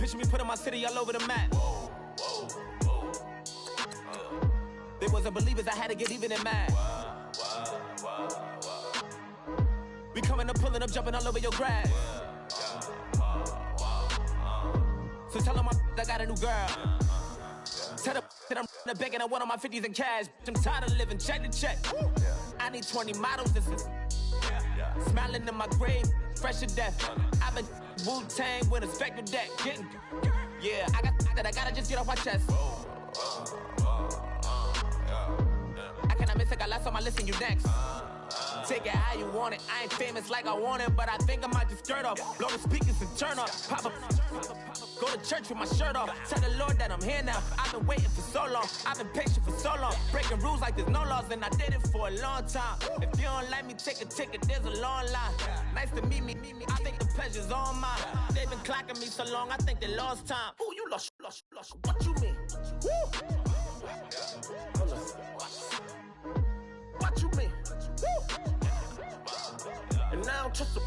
Picture me putting my city all over the map. They wasn't believers, I had to get even and mad. We coming up, pulling up, jumping all over your grass. So tell them I got a new girl. Tell them that I'm in the bank and I want on my 50s in cash. I'm tired of living check to check. I need 20 models. This is smiling in my grave, fresh to death. I've been Wu-Tang with a spectral deck. Getting, yeah, I gotta just get off my chest. I cannot miss it, got last on my list and you next. Take it how you want it. I ain't famous like I want it, but I think I might just skirt off. Blow the speakers and turn up. Pop up. Go to church with my shirt off. Tell the Lord that I'm here now. I've been waiting for so long. I've been patient for so long. Breaking rules like there's no laws, and I did it for a long time. If you don't like me, take a ticket. There's a long line. Nice to meet me. I think the pleasure's all mine. They've been clocking me so long, I think they lost time. Ooh, you lost. What you mean? Woo! What you mean? Woo! And now I'm just a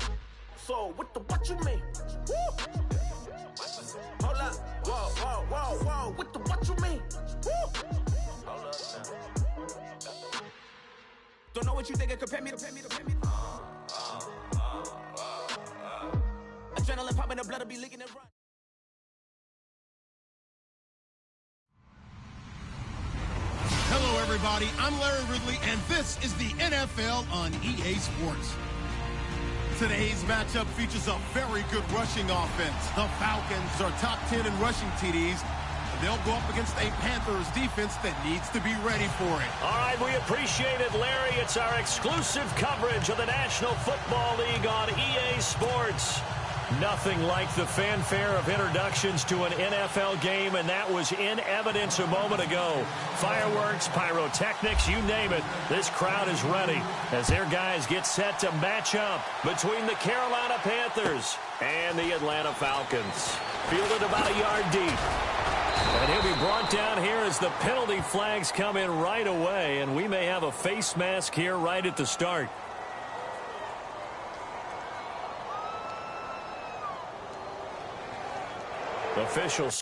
so what you mean? Woo! Hold up, whoa, with the what you mean? Woo! Hold up now. Don't know what you think it compare me to. Adrenaline popping, the blood will be leaking and run. Hello, everybody. I'm Larry Ridley, and this is the NFL on EA Sports. Today's matchup features a very good rushing offense. The Falcons are top 10 in rushing TDs. They'll go up against a Panthers defense that needs to be ready for it. All right, we appreciate it, Larry. It's our exclusive coverage of the National Football League on EA Sports. Nothing like the fanfare of introductions to an NFL game, and that was in evidence a moment ago. Fireworks, pyrotechnics, you name it. This crowd is ready as their guys get set to match up between the Carolina Panthers and the Atlanta Falcons. Fielded about a yard deep. And he'll be brought down here as the penalty flags come in right away, and we may have a face mask here right at the start. Officials.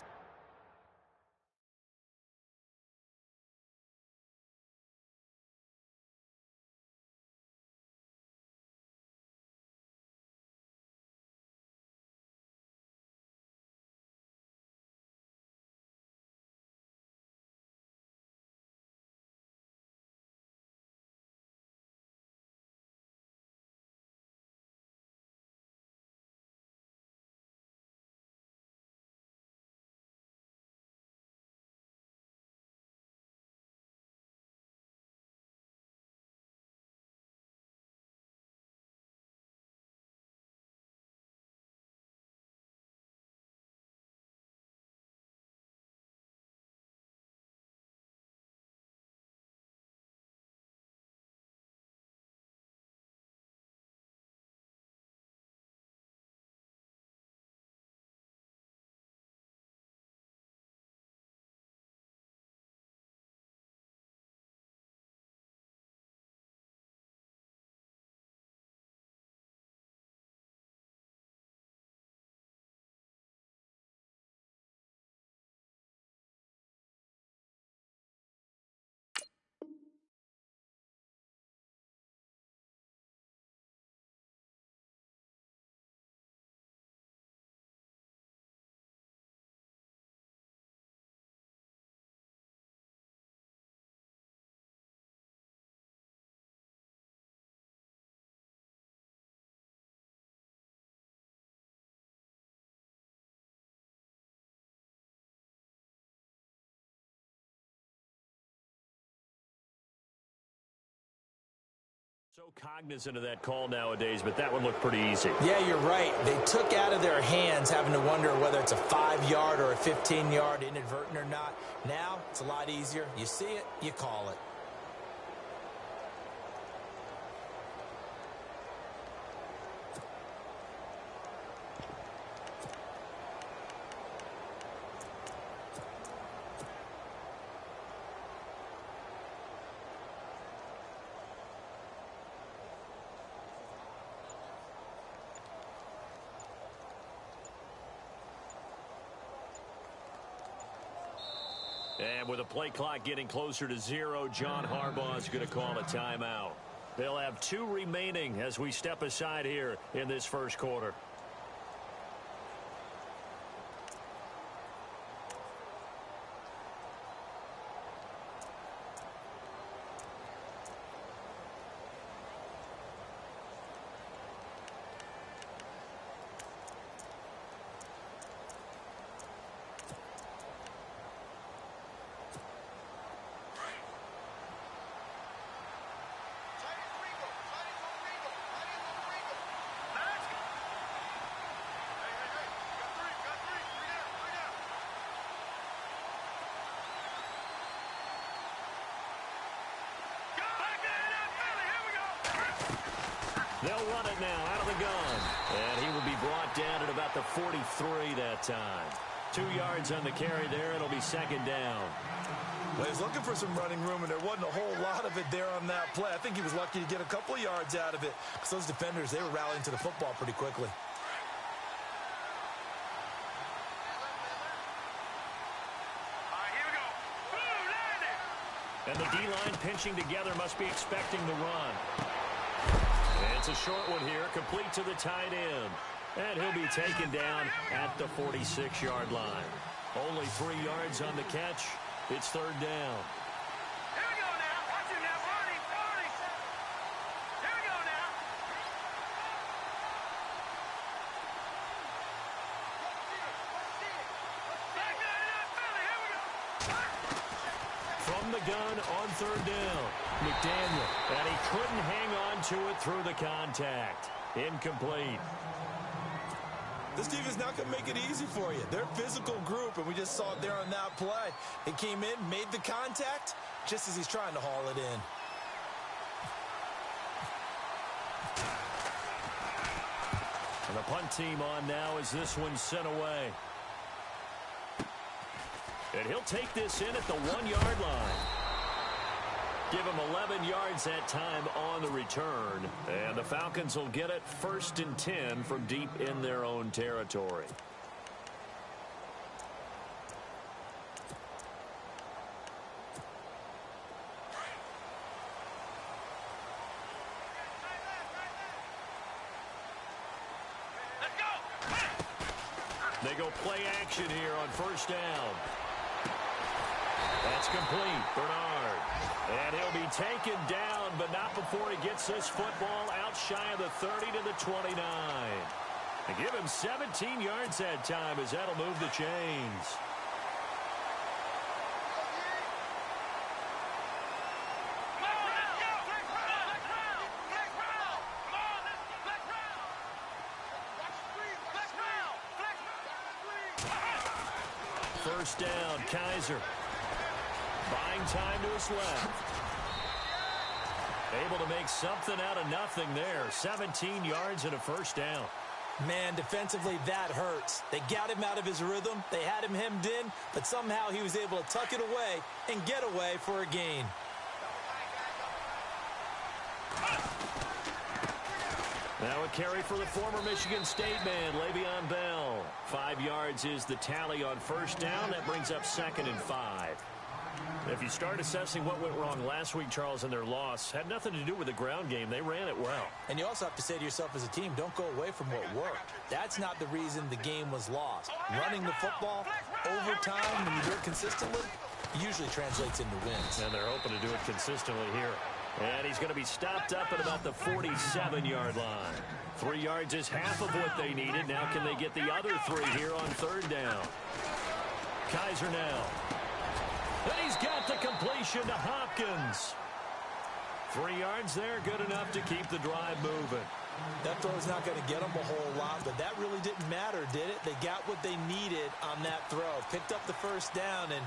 So cognizant of that call nowadays, but that one looked pretty easy. Yeah, you're right. They took out of their hands having to wonder whether it's a 5-yard or a 15-yard inadvertent or not. Now, it's a lot easier. You see it, you call it. And with the play clock getting closer to 0, John Harbaugh is going to call a timeout. They'll have 2 remaining as we step aside here in this first quarter. They'll run it now out of the gun. And he will be brought down at about the 43 that time. 2 yards on the carry there. It'll be second down. Well, he was looking for some running room, and there wasn't a whole lot of it there on that play. I think he was lucky to get a couple of yards out of it because those defenders, they were rallying to the football pretty quickly. And the D-line pinching together must be expecting the run. And it's a short one here, complete to the tight end. And he'll be taken down at the 46-yard line. Only 3 yards on the catch. It's third down. Here we go now. Watch him now. 40. Here we go now. From the gun on third down, McDaniel. And he couldn't hang on to it through the contact. Incomplete. This defense is not going to make it easy for you. They're a physical group, and we just saw it there on that play. He came in, made the contact, just as he's trying to haul it in. And the punt team on now as this one's sent away. And he'll take this in at the 1-yard line. Give him 11 yards that time on the return. And the Falcons will get it 1st and 10 from deep in their own territory. They go play action here on first down. That's complete. Bernard. And he'll be taken down, but not before he gets this football out shy of the 30 to the 29. And give him 17 yards that time as that'll move the chains. First down, Kaiser. Buying time to his left. Able to make something out of nothing there. 17 yards and a first down. Man, defensively, that hurts. They got him out of his rhythm. They had him hemmed in, but somehow he was able to tuck it away and get away for a gain. Now a carry for the former Michigan State man, Le'Veon Bell. 5 yards is the tally on first down. That brings up 2nd and 5. If you start assessing what went wrong last week, Charles, in their loss, had nothing to do with the ground game. They ran it well. And you also have to say to yourself as a team, don't go away from what worked. That's not the reason the game was lost. Running the football over time, when you do it consistently, usually translates into wins. And they're hoping to do it consistently here. And he's going to be stopped up at about the 47-yard line. 3 yards is half of what they needed. Now can they get the other 3 here on third down? Kaiser now. And he's got the completion to Hopkins. 3 yards there, good enough to keep the drive moving. That throw's not going to get them a whole lot, but that really didn't matter, did it? They got what they needed on that throw. Picked up the first down, and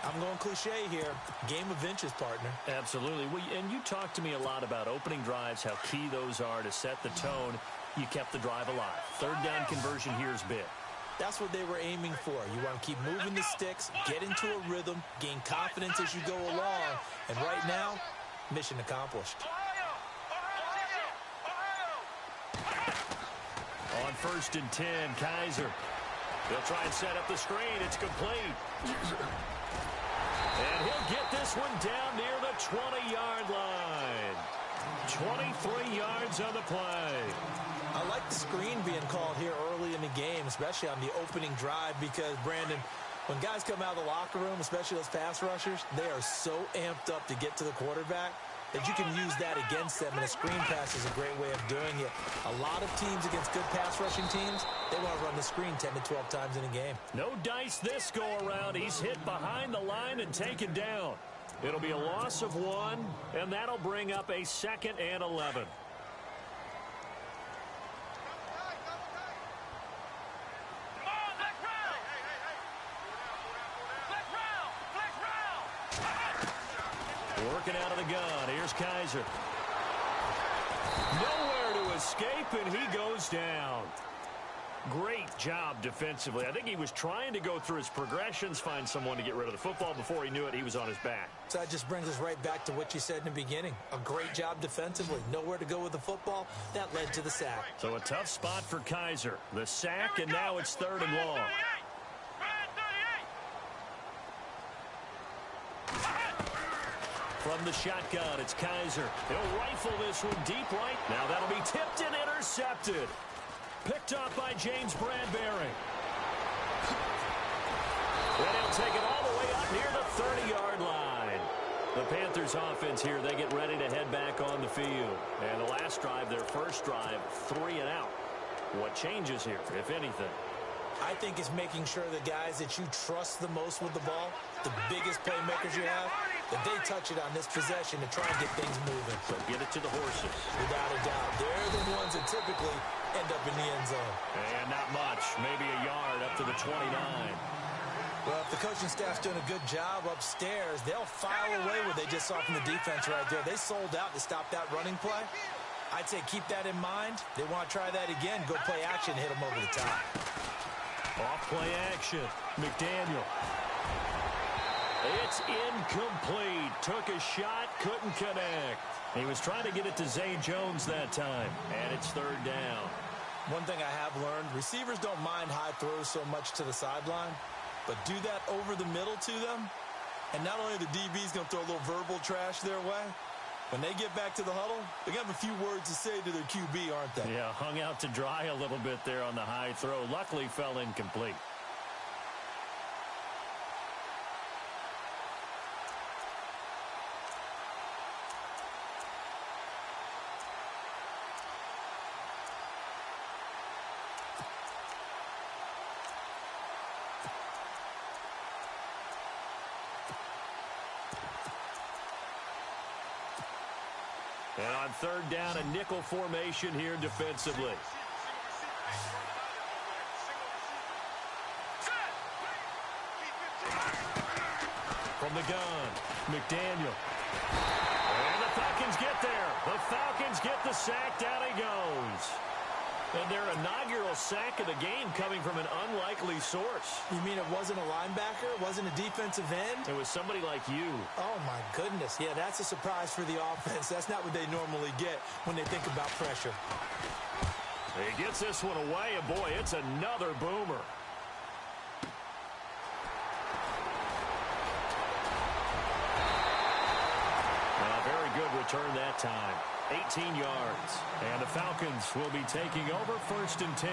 I'm going cliche here. Game of inches, partner. Absolutely. And you talked to me a lot about opening drives, how key those are to set the tone. You kept the drive alive. Third down conversion here is big. That's what they were aiming for. You want to keep moving the sticks, get into a rhythm, gain confidence as you go along. And right now, mission accomplished. On 1st and 10, Kaiser. They'll try and set up the screen. It's complete. And he'll get this one down near the 20-yard line. 23 yards on the play. I like the screen being called here early in the game, especially on the opening drive, because, Brandon, when guys come out of the locker room, especially those pass rushers, they are so amped up to get to the quarterback that you can use that against them, and a screen pass is a great way of doing it. A lot of teams against good pass rushing teams, they want to run the screen 10 to 12 times in a game. No dice this go-around. He's hit behind the line and taken down. It'll be a loss of 1, and that'll bring up a 2nd and 11. Working out of the gun. Here's Kaiser. Nowhere to escape, and he goes down. Great job defensively. I think he was trying to go through his progressions, find someone to get rid of the football. Before he knew it, he was on his back. So that just brings us right back to what you said in the beginning. A great job defensively. Nowhere to go with the football. That led to the sack. So a tough spot for Kaiser. The sack, and now it's 3rd and long. From the shotgun, it's Kaiser. He'll rifle this one deep right. Now that'll be tipped and intercepted. Picked off by James Bradbury. And he'll take it all the way up near the 30-yard line. The Panthers offense here, they get ready to head back on the field. And the last drive, their first drive, 3 and out. What changes here, if anything? I think it's making sure the guys that you trust the most with the ball, the biggest playmakers you have, that they touch it on this possession to try and get things moving. So get it to the horses. Without a doubt. They're the ones that typically end up in the end zone. And not much. Maybe a yard up to the 29. Well, if the coaching staff's doing a good job upstairs, they'll file away what they just saw from the defense right there. They sold out to stop that running play. I'd say keep that in mind. They want to try that again. Go play action, hit them over the top. Off play action. McDaniel. It's incomplete. Took a shot, couldn't connect. He was trying to get it to Zay Jones that time. And it's 3rd down. One thing I have learned, receivers don't mind high throws so much to the sideline, but do that over the middle to them, and not only the DB's going to throw a little verbal trash their way, when they get back to the huddle, they're going to have a few words to say to their QB, aren't they? Yeah, hung out to dry a little bit there on the high throw. Luckily fell incomplete. And on 3rd down, a nickel formation here defensively. From the gun, McDaniel. And the Falcons get there. The Falcons get the sack. Down he goes. And their inaugural sack of the game coming from an unlikely source. You mean it wasn't a linebacker? It wasn't a defensive end? It was somebody like you. Oh, my goodness. Yeah, that's a surprise for the offense. That's not what they normally get when they think about pressure. He gets this one away, and boy, it's another boomer. Very good return that time. 18 yards. And the Falcons will be taking over 1st and 10.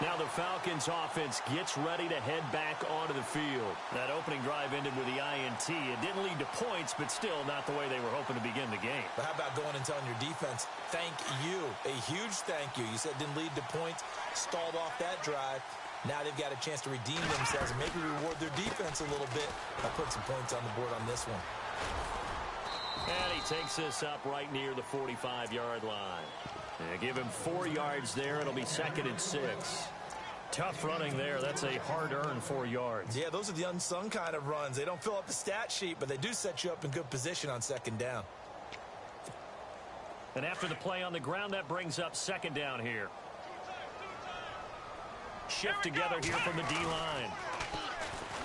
Now the Falcons offense gets ready to head back onto the field. That opening drive ended with the INT. It didn't lead to points, but still not the way they were hoping to begin the game. But how about going and telling your defense, thank you, a huge thank you. You said didn't lead to points, stalled off that drive. Now they've got a chance to redeem themselves and maybe reward their defense a little bit by putting some points on the board on this one. And he takes this up right near the 45-yard line. Give him 4 yards there. It'll be 2nd and 6. Tough running there. That's a hard-earned 4 yards. Yeah, those are the unsung kind of runs. They don't fill up the stat sheet, but they do set you up in good position on 2nd down. And after the play on the ground, that brings up 2nd down here. Shift together here from the D-line.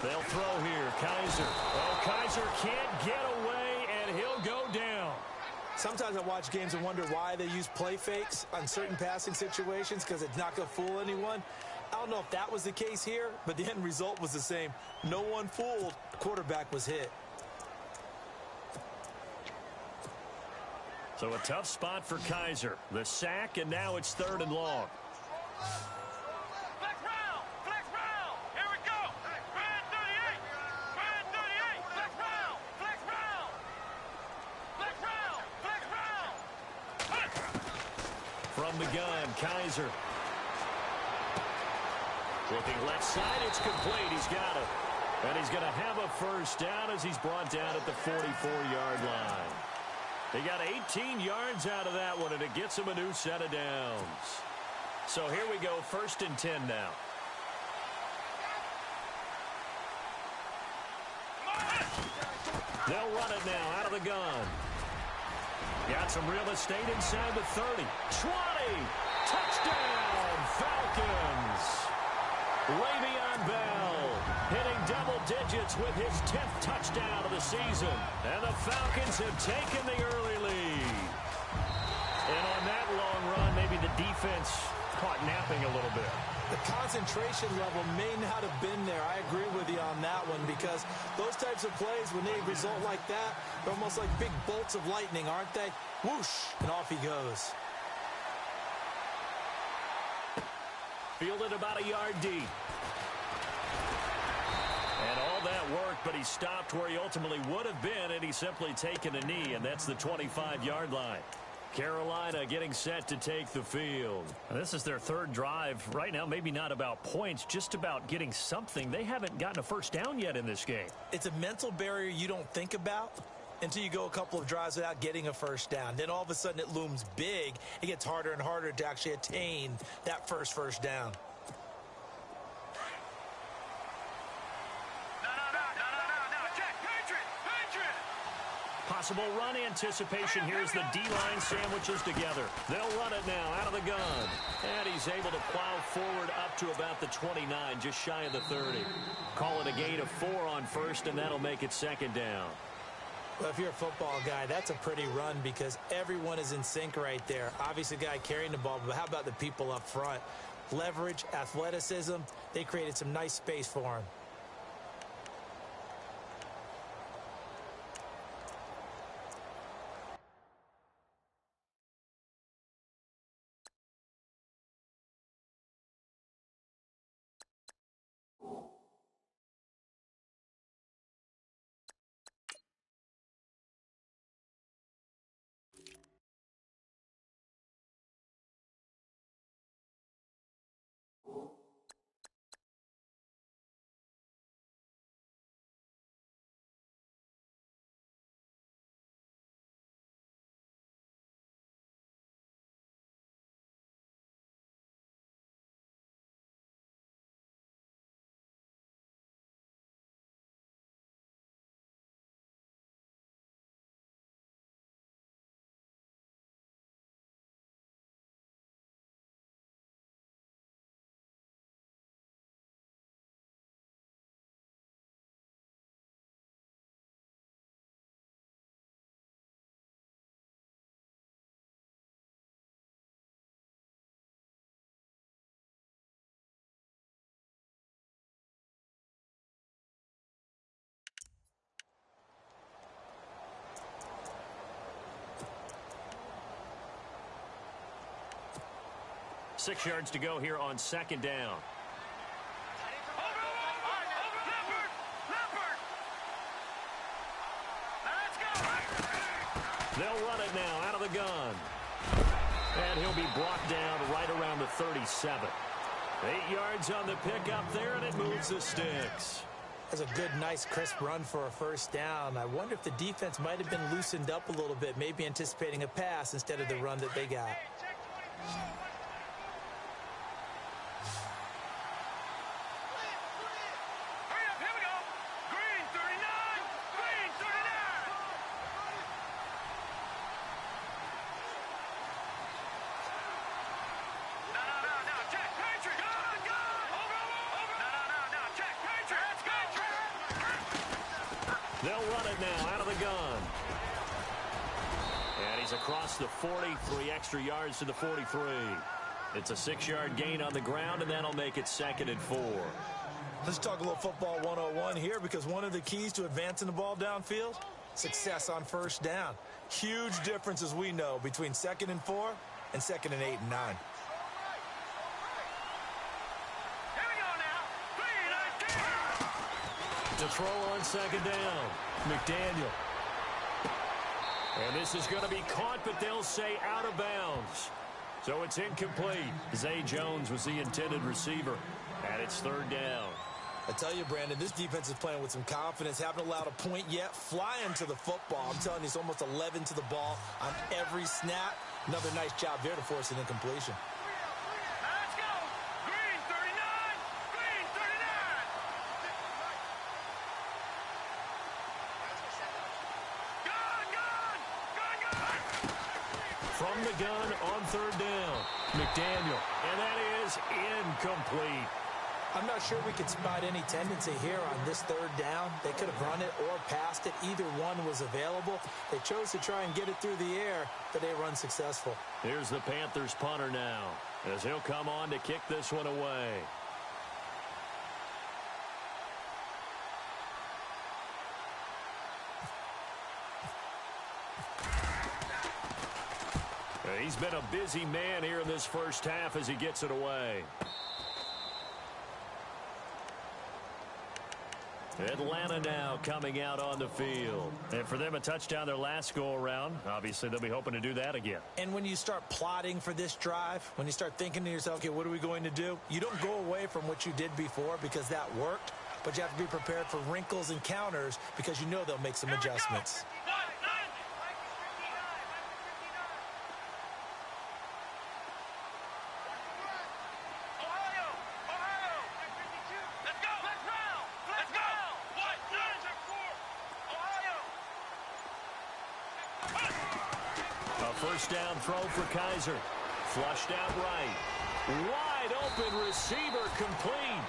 They'll throw here. Kaiser. Oh, Kaiser can't get away, and he'll go down. Sometimes I watch games and wonder why they use play fakes on certain passing situations because it's not going to fool anyone. I don't know if that was the case here, but the end result was the same. No one fooled. The quarterback was hit. So a tough spot for Kaiser. The sack, and now it's 3rd and long. Flex round! Flex round! Here we go! Red 38! Red 38! Flex round! Flex round! Flex round! Flex round! From the gun, Kaiser. Looking left side, it's complete. He's got it. And he's going to have a first down as he's brought down at the 44-yard line. They got 18 yards out of that one, and it gets him a new set of downs. So here we go, 1st and 10 now. They'll run it now out of the gun. Got some real estate inside the 30. 20! Touchdown, Falcons! Le'Veon Bell hitting double digits with his 10th touchdown of the season. And the Falcons have taken the early lead. And on that long run, maybe the defense caught napping a little bit. The concentration level may not have been there. I agree with you on that one, because those types of plays, when they result like that, they're almost like big bolts of lightning, aren't they? Whoosh, and off he goes. Fielded about a yard deep. And all that work, but he stopped where he ultimately would have been, and he's simply taken a knee, and that's the 25-yard line. Carolina getting set to take the field. This is their 3rd drive. Right now, maybe not about points, just about getting something. They haven't gotten a first down yet in this game. It's a mental barrier you don't think about until you go a couple of drives without getting a first down. Then all of a sudden it looms big. It gets harder and harder to actually attain that first down. Possible run anticipation. Here's the D-line sandwiches together. They'll run it now out of the gun. And he's able to plow forward up to about the 29, just shy of the 30. Call it a gain of 4 on 1st, and that'll make it 2nd down. Well, if you're a football guy, that's a pretty run, because everyone is in sync right there. Obviously, the guy carrying the ball, but how about the people up front? Leverage, athleticism, they created some nice space for him. Six yards to go here on 2nd down. They'll run it now out of the gun. And he'll be brought down right around the 37. 8 yards on the pickup there, and it moves the sticks. That's a good, nice, crisp run for a first down. I wonder if the defense might have been loosened up a little bit, maybe anticipating a pass instead of the run that they got. They'll run it now out of the gun. And he's across the 40, 3 extra yards to the 43. It's a 6-yard gain on the ground, and that'll make it 2nd and 4. Let's talk a little football 101 here, because one of the keys to advancing the ball downfield, success on first down. Huge difference, as we know, between 2nd and 4 and 2nd and 8 and 9. Here we go now. 3-19. To throw on 2nd down, McDaniel. And this is going to be caught, but they'll say out of bounds. So it's incomplete. Zay Jones was the intended receiver, and it's 3rd down. I tell you, Brandon, this defense is playing with some confidence. Haven't allowed a point yet. Flying to the football. I'm telling you, it's almost 11 to the ball on every snap. Another nice job there to force an incompletion. Let's go. Green 39. Green 39. Gun. From the gun on 3rd down, McDaniel. And that is incomplete. I'm not sure we could spot any tendency here on this 3rd down. They could have run it or passed it. Either one was available. They chose to try and get it through the air, but they were unsuccessful. Here's the Panthers punter now, as he'll come on to kick this one away. He's been a busy man here in this first half as he gets it away. Atlanta now coming out on the field. And for them, a touchdown their last go-around. Obviously, they'll be hoping to do that again. And when you start plotting for this drive, when you start thinking to yourself, okay, what are we going to do? You don't go away from what you did before because that worked, but you have to be prepared for wrinkles and counters because you know they'll make some adjustments. First down throw for Kaiser. Flushed out right. Wide open receiver complete.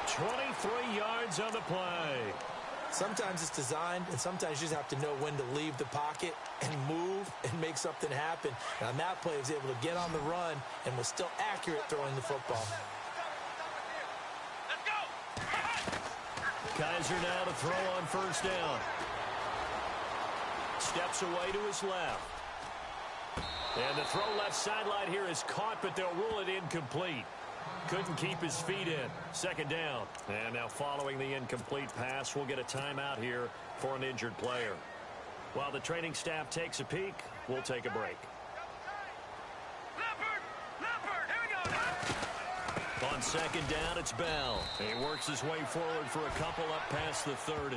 23 yards on the play. Sometimes it's designed, and sometimes you just have to know when to leave the pocket and move and make something happen. Now, on that play, he was able to get on the run and was still accurate throwing the football. Let's go. Kaiser now to throw on first down. Steps away to his left. And the throw left sideline here is caught, but they'll rule it incomplete. Couldn't keep his feet in. Second down. And now following the incomplete pass, we'll get a timeout here for an injured player. While the training staff takes a peek, we'll take a break. Leopard, here we go now. On second down, it's Bell. He works his way forward for a couple up past the 30.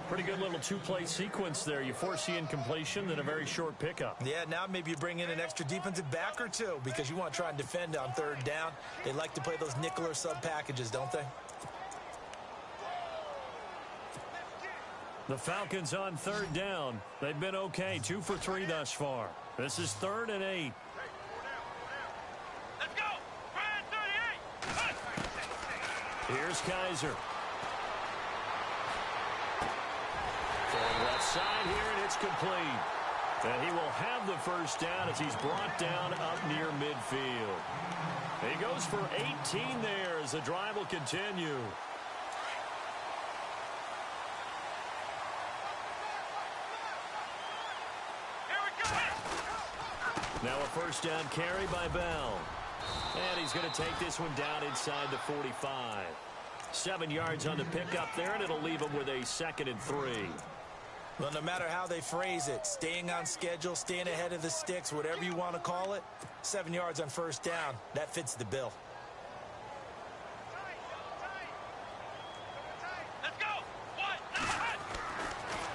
Pretty good little two-play sequence there. You force the incompletion, then a very short pickup. Yeah, now maybe you bring in an extra defensive back or two because you want to try and defend on third down. They like to play those nickel or sub packages, don't they? The Falcons on third down. They've been okay, 2 for 3 thus far. This is 3rd and 8. Let's go. Brand 38. Here's Kaiser. Throwing left side here, and it's complete. And he will have the first down as he's brought down up near midfield. He goes for 18 there as the drive will continue. Now a first down carry by Bell. And he's going to take this one down inside the 45. 7 yards on the pickup there, and it'll leave him with a 2nd and 3. Well, no matter how they phrase it, staying on schedule, staying ahead of the sticks, whatever you want to call it, 7 yards on first down, that fits the bill. Let's go.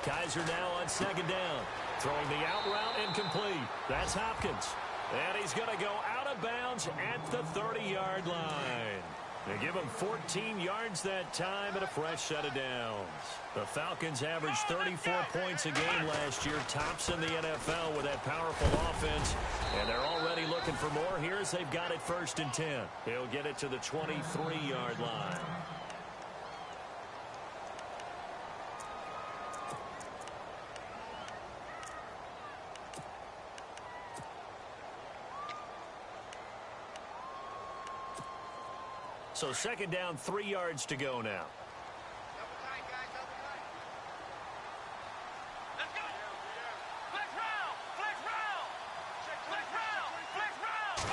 Kaiser now on second down. Throwing the out route incomplete. That's Hopkins. And he's going to go out of bounds at the 30-yard line. They give him 14 yards that time and a fresh set of downs. The Falcons averaged 34 points a game last year, tops in the NFL with that powerful offense. And they're already looking for more. Here's they've got it 1st and 10. He'll get it to the 23-yard line. So second down, 3 yards to go now. Let's go. Flex round. Flex round. Flex round. Flex round.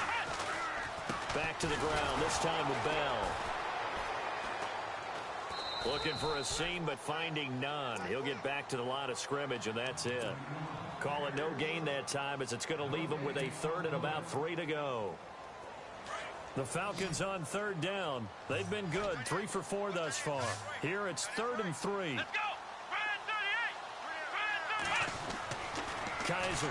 Back to the ground, this time with Bell. Looking for a seam, but finding none. He'll get back to the line of scrimmage, and that's it. Call it no gain that time, as it's going to leave him with a third and about 3 to go. The Falcons on third down. They've been good, 3 for 4 thus far. Here it's 3rd and 3. Let's go. Brand 38. Brand 38. Kaiser.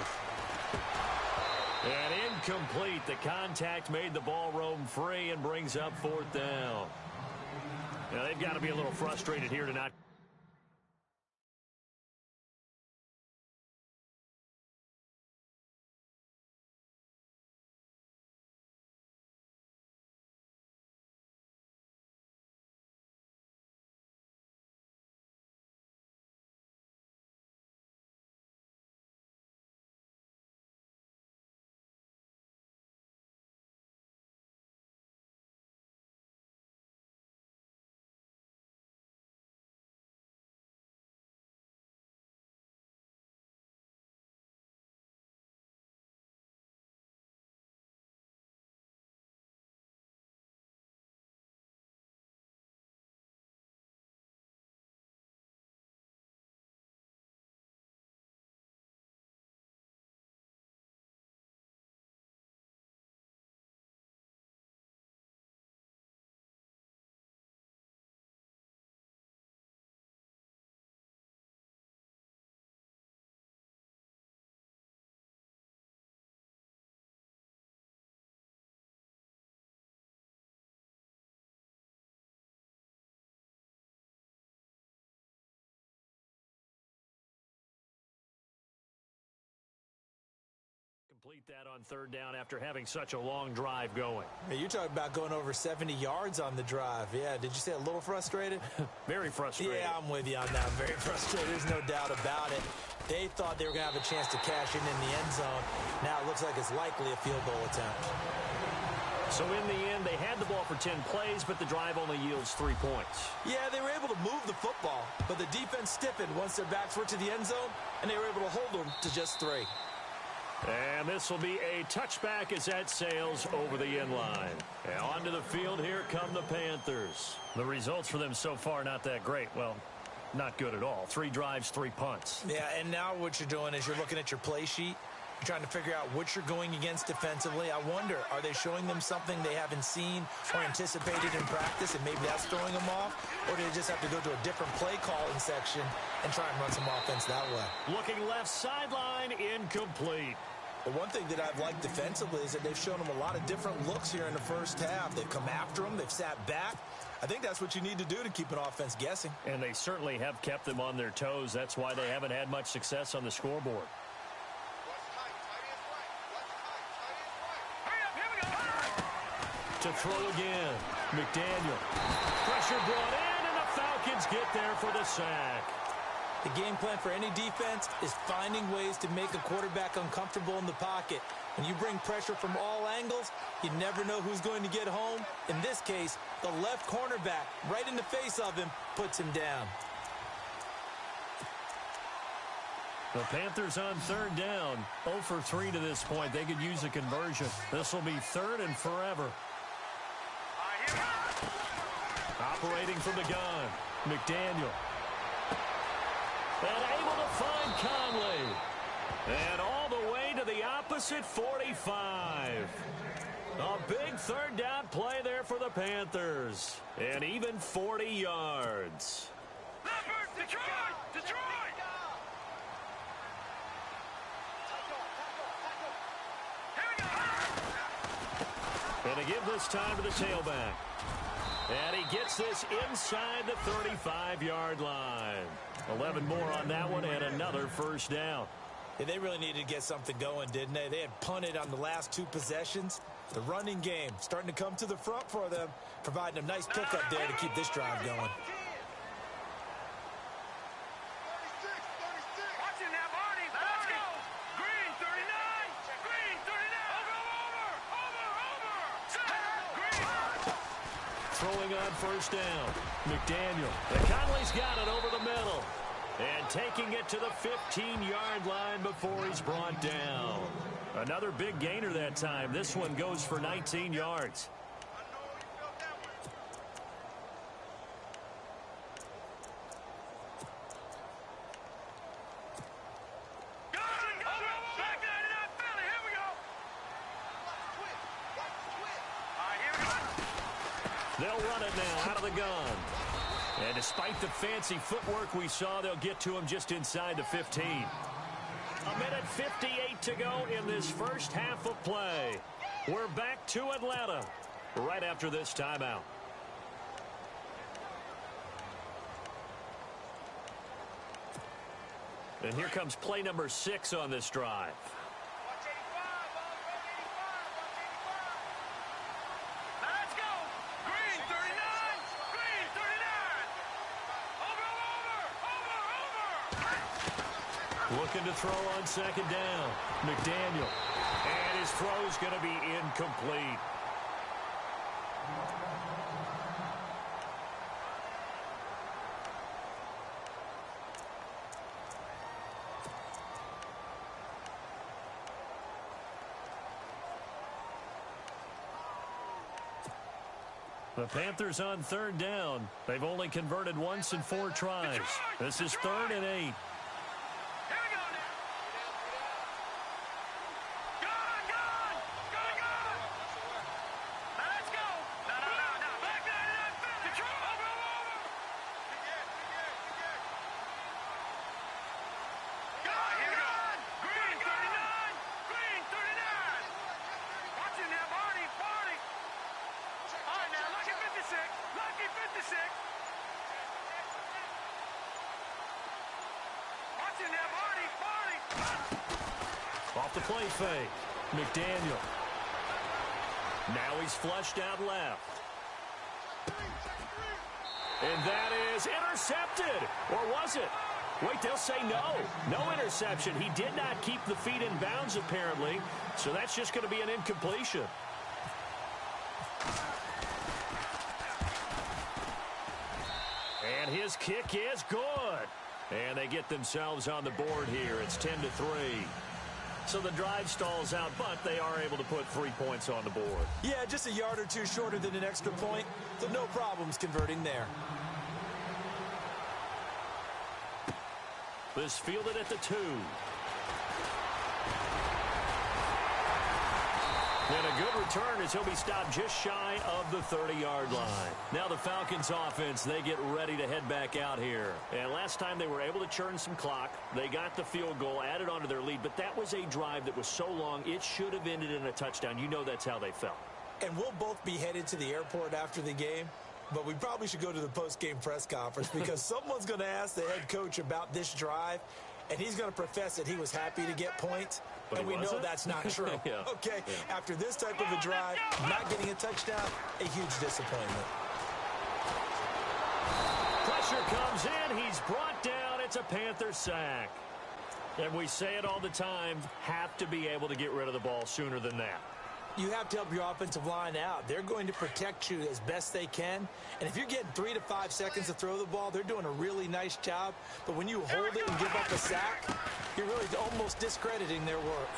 And incomplete. The contact made the ball roam free and brings up 4th down. Now, they've got to be a little frustrated here to not complete that on third down after having such a long drive going. Hey, you're talking about going over 70 yards on the drive. Yeah, did you say a little frustrated? Very frustrated. Yeah, I'm with you on that. Very frustrated. There's no doubt about it. They thought they were going to have a chance to cash in the end zone. Now it looks like it's likely a field goal attempt. So in the end, they had the ball for 10 plays, but the drive only yields 3 points. Yeah, they were able to move the football, but the defense stiffened once their backs were to the end zone, and they were able to hold them to just 3. And this will be a touchback as that sails over the end line. And onto the field, here come the Panthers. The results for them so far, not that great. Well, not good at all. 3 drives, 3 punts. Yeah, and now what you're doing is you're looking at your play sheet. You're trying to figure out what you're going against defensively. I wonder, are they showing them something they haven't seen or anticipated in practice, and maybe that's throwing them off? Or do they just have to go to a different play calling section and try and run some offense that way? Looking left sideline, incomplete. But one thing that I've liked defensively is that they've shown them a lot of different looks here in the first half. They've come after them. They've sat back. I think that's what you need to do to keep an offense guessing. And they certainly have kept them on their toes. That's why they haven't had much success on the scoreboard. To throw again, McDaniel. Pressure brought in, and the Falcons get there for the sack. The game plan for any defense is finding ways to make a quarterback uncomfortable in the pocket. When you bring pressure from all angles, you never know who's going to get home. In this case, the left cornerback, right in the face of him, puts him down. The Panthers on third down, 0 for 3 to this point. They could use a conversion. This will be 3rd and forever. Operating from the gun, McDaniel. And able to find Conley. And all the way to the opposite 45. A big third down play there for the Panthers. And even 40 yards. Detroit! Detroit! And to give this time to the tailback. And he gets this inside the 35-yard line. 11 more on that one and another first down. Yeah, they really needed to get something going, didn't they? They had punted on the last 2 possessions. The running game starting to come to the front for them, providing a nice pickup there to keep this drive going. Watching that, Marty. Let's go. Green 39. Green 39. Over. Green. throwing on first down. McDaniel. And Conley's got it over the middle. And taking it to the 15-yard line before he's brought down. Another big gainer that time. This one goes for 19 yards. They'll run it now out of the gun. And despite the fancy footwork we saw, they'll get to him just inside the 15. A minute 58 to go in this first half of play. We're back to Atlanta right after this timeout. And here comes play number 6 on this drive. Looking to throw on second down. McDaniel. And his throw's going to be incomplete. The Panthers on third down. They've only converted once in 4 tries. This is 3rd and 8. Off the play fake. McDaniel. Now he's flushed out left. And that is intercepted. Or was it? Wait, they'll say no. No interception. He did not keep the feet in bounds, apparently. So that's just going to be an incompletion. And his kick is good. And they get themselves on the board here. It's 10-3. So the drive stalls out, but they are able to put 3 points on the board. Yeah, just a yard or two shorter than an extra point, so no problems converting there. This fielded at the 2. And a good return as he'll be stopped just shy of the 30-yard line. Now the Falcons offense, they get ready to head back out here. And last time they were able to churn some clock. They got the field goal, added onto their lead, but that was a drive that was so long it should have ended in a touchdown. You know that's how they felt. And we'll both be headed to the airport after the game, but we probably should go to the post-game press conference because someone's going to ask the head coach about this drive, and he's going to profess that he was happy to get points. But and we know that's not true. Yeah. Okay, yeah. After this type of a drive, not getting a touchdown, a huge disappointment. Pressure comes in. He's brought down. It's a Panther sack. And we say it all the time, have to be able to get rid of the ball sooner than that. You have to help your offensive line out. They're going to protect you as best they can. And if you're getting 3 to 5 seconds to throw the ball, they're doing a really nice job. But when you hold it and give up a sack, you're really almost discrediting their work.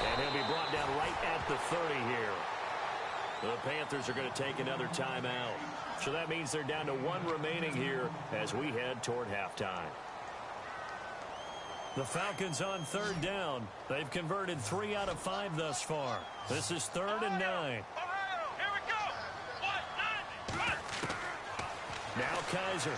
And he'll be brought down right at the 30 here. The Panthers are going to take another timeout. So that means they're down to 1 remaining here as we head toward halftime. The Falcons on third down. They've converted 3 out of 5 thus far. This is 3rd and 9. Here we go. 1, 9, now Kaiser.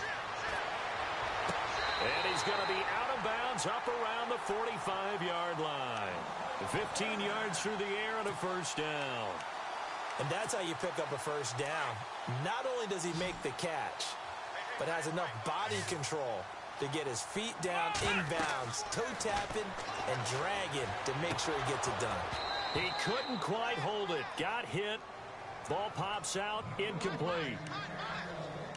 And he's going to be out of bounds up around the 45-yard line. 15 yards through the air and a first down. And that's how you pick up a first down. Not only does he make the catch, but has enough body control to get his feet down inbounds, toe-tapping and dragging to make sure he gets it done. He couldn't quite hold it. Got hit. Ball pops out. Incomplete.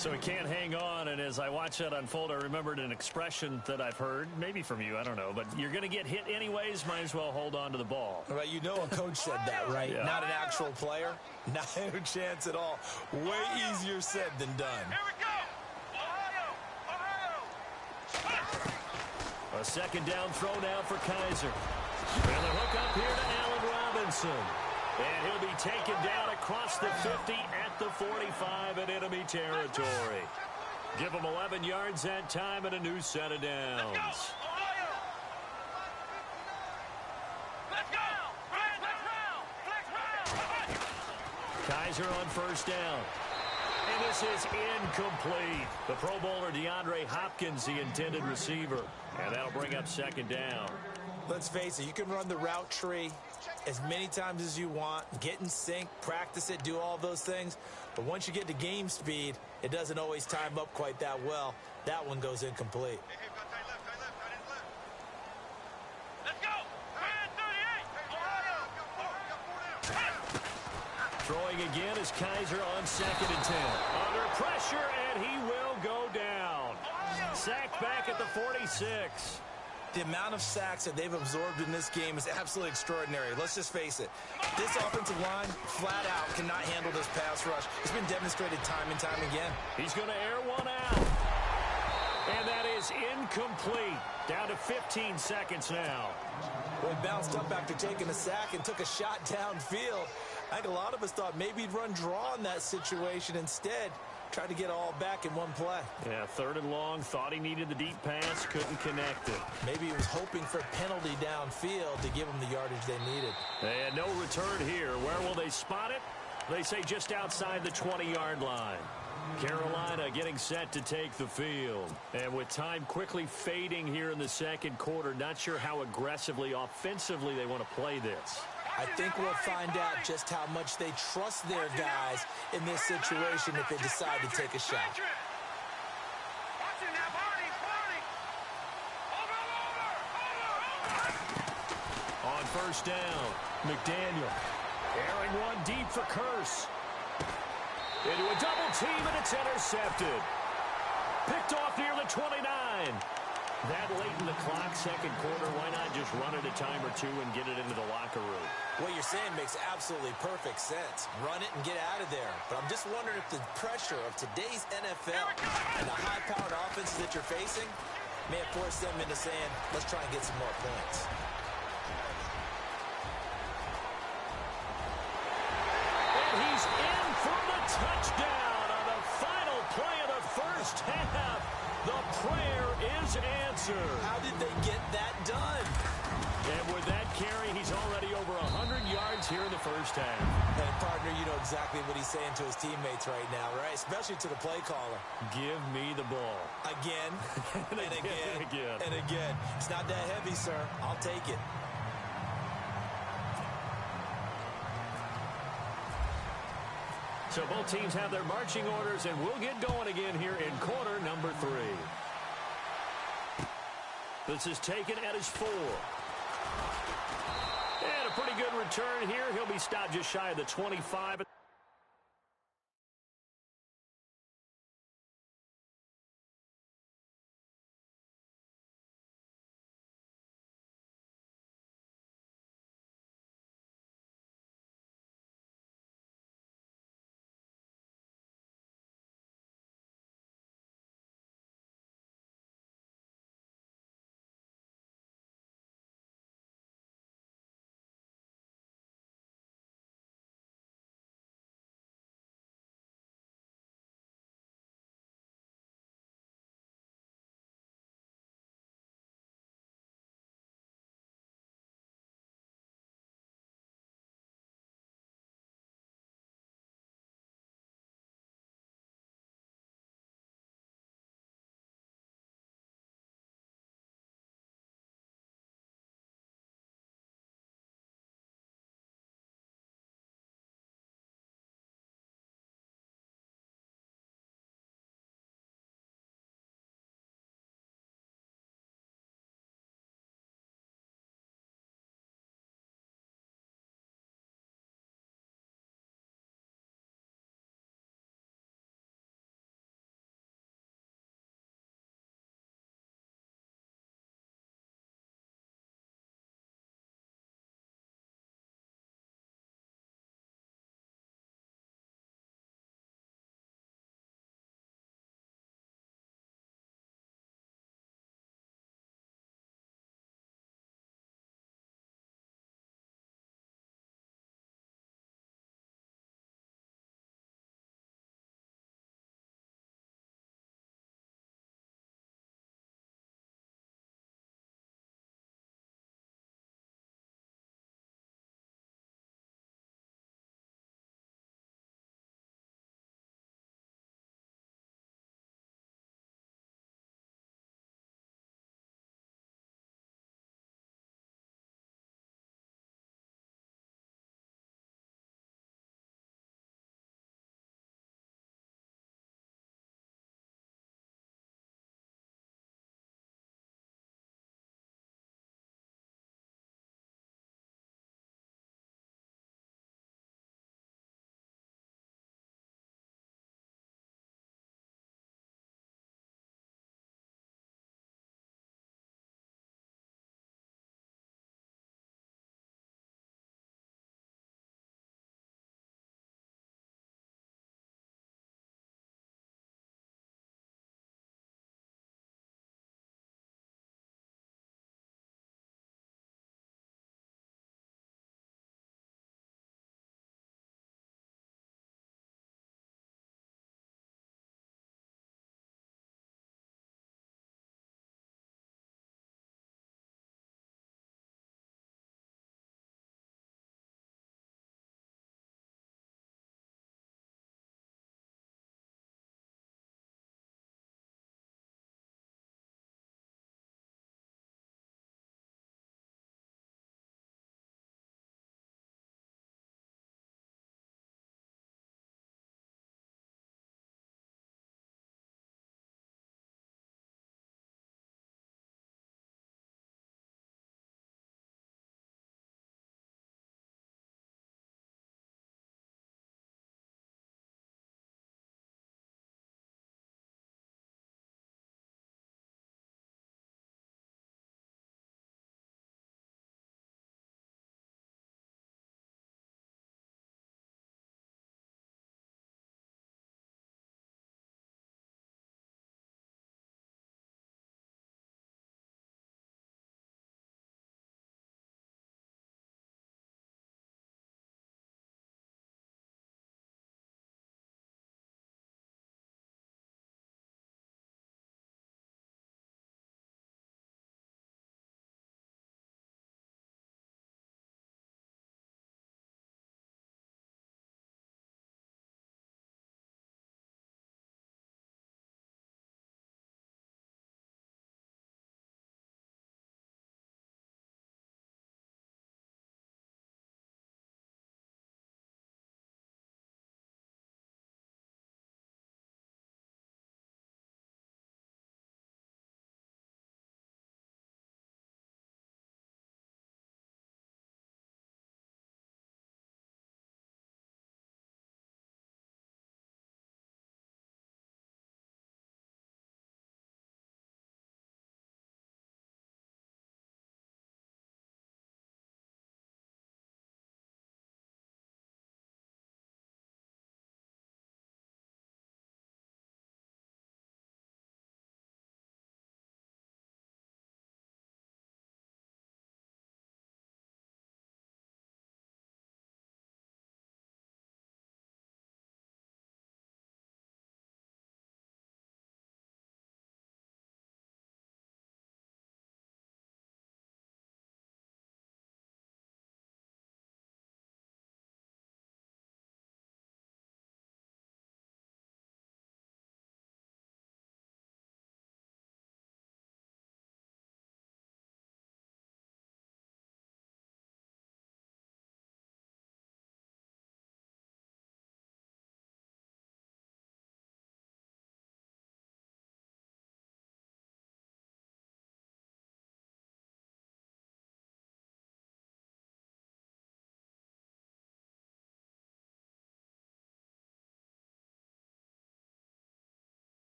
So he can't hang on, and as I watch that unfold, I remembered an expression that I've heard, maybe from you, I don't know, but you're going to get hit anyways, might as well hold on to the ball. Right, you know a coach said that, right? Yeah. Not an actual player. Not a chance at all. Way easier said than done. Here we go. Ohio. A second down throw now for Kaiser. And the hook up here to Allen Robinson. And he'll be taken down across the 50 at the 45 in enemy territory. Give him 11 yards that time and a new set of downs. Let's go. Flex round. Kaiser on first down. And this is incomplete. The Pro Bowler DeAndre Hopkins, the intended receiver. And that'll bring up second down. Let's face it, you can run the route tree as many times as you want, get in sync, practice it, do all those things. But once you get to game speed, it doesn't always time up quite that well. That one goes incomplete. Let's go. Brand 38. Throwing again is Kaiser on 2nd and 10. Under pressure, and he will go down. Sacked back at the 46. The amount of sacks that they've absorbed in this game is absolutely extraordinary. Let's just face it. This offensive line, flat out, cannot handle this pass rush. It's been demonstrated time and time again. He's going to air one out. And that is incomplete. Down to 15 seconds now. Well, he bounced up after taking a sack and took a shot downfield. I think a lot of us thought maybe he'd run draw in that situation. Instead, tried to get it all back in one play. Yeah, 3rd and long. Thought he needed the deep pass. Couldn't connect it. Maybe he was hoping for a penalty downfield to give him the yardage they needed. And no return here. Where will they spot it? They say just outside the 20-yard line. Carolina getting set to take the field. And with time quickly fading here in the second quarter, not sure how aggressively, offensively they want to play this. I think we'll find out just how much they trust their guys in this situation if they decide to take a shot. On first down, McDaniel airing one deep for Curse. Into a double team, and it's intercepted. Picked off near the 29. That late in the clock, second quarter, why not just run it a time or two and get it into the locker room? What you're saying makes absolutely perfect sense. Run it and get out of there. But I'm just wondering if the pressure of today's NFL and the high-powered offenses that you're facing may have forced them into saying, let's try and get some more points. And he's in for the touchdown on the final play of the first half. The prayer is answered. How did they get that done? And with that carry, he's already over 100 yards here in the first half. And partner, you know exactly what he's saying to his teammates right now, right? Especially to the play caller. Give me the ball. Again, and again, and again. and again. It's not that heavy, sir. I'll take it. So both teams have their marching orders, and we'll get going again here in quarter number 3. This is taken at his 4. And a pretty good return here. He'll be stopped just shy of the 25.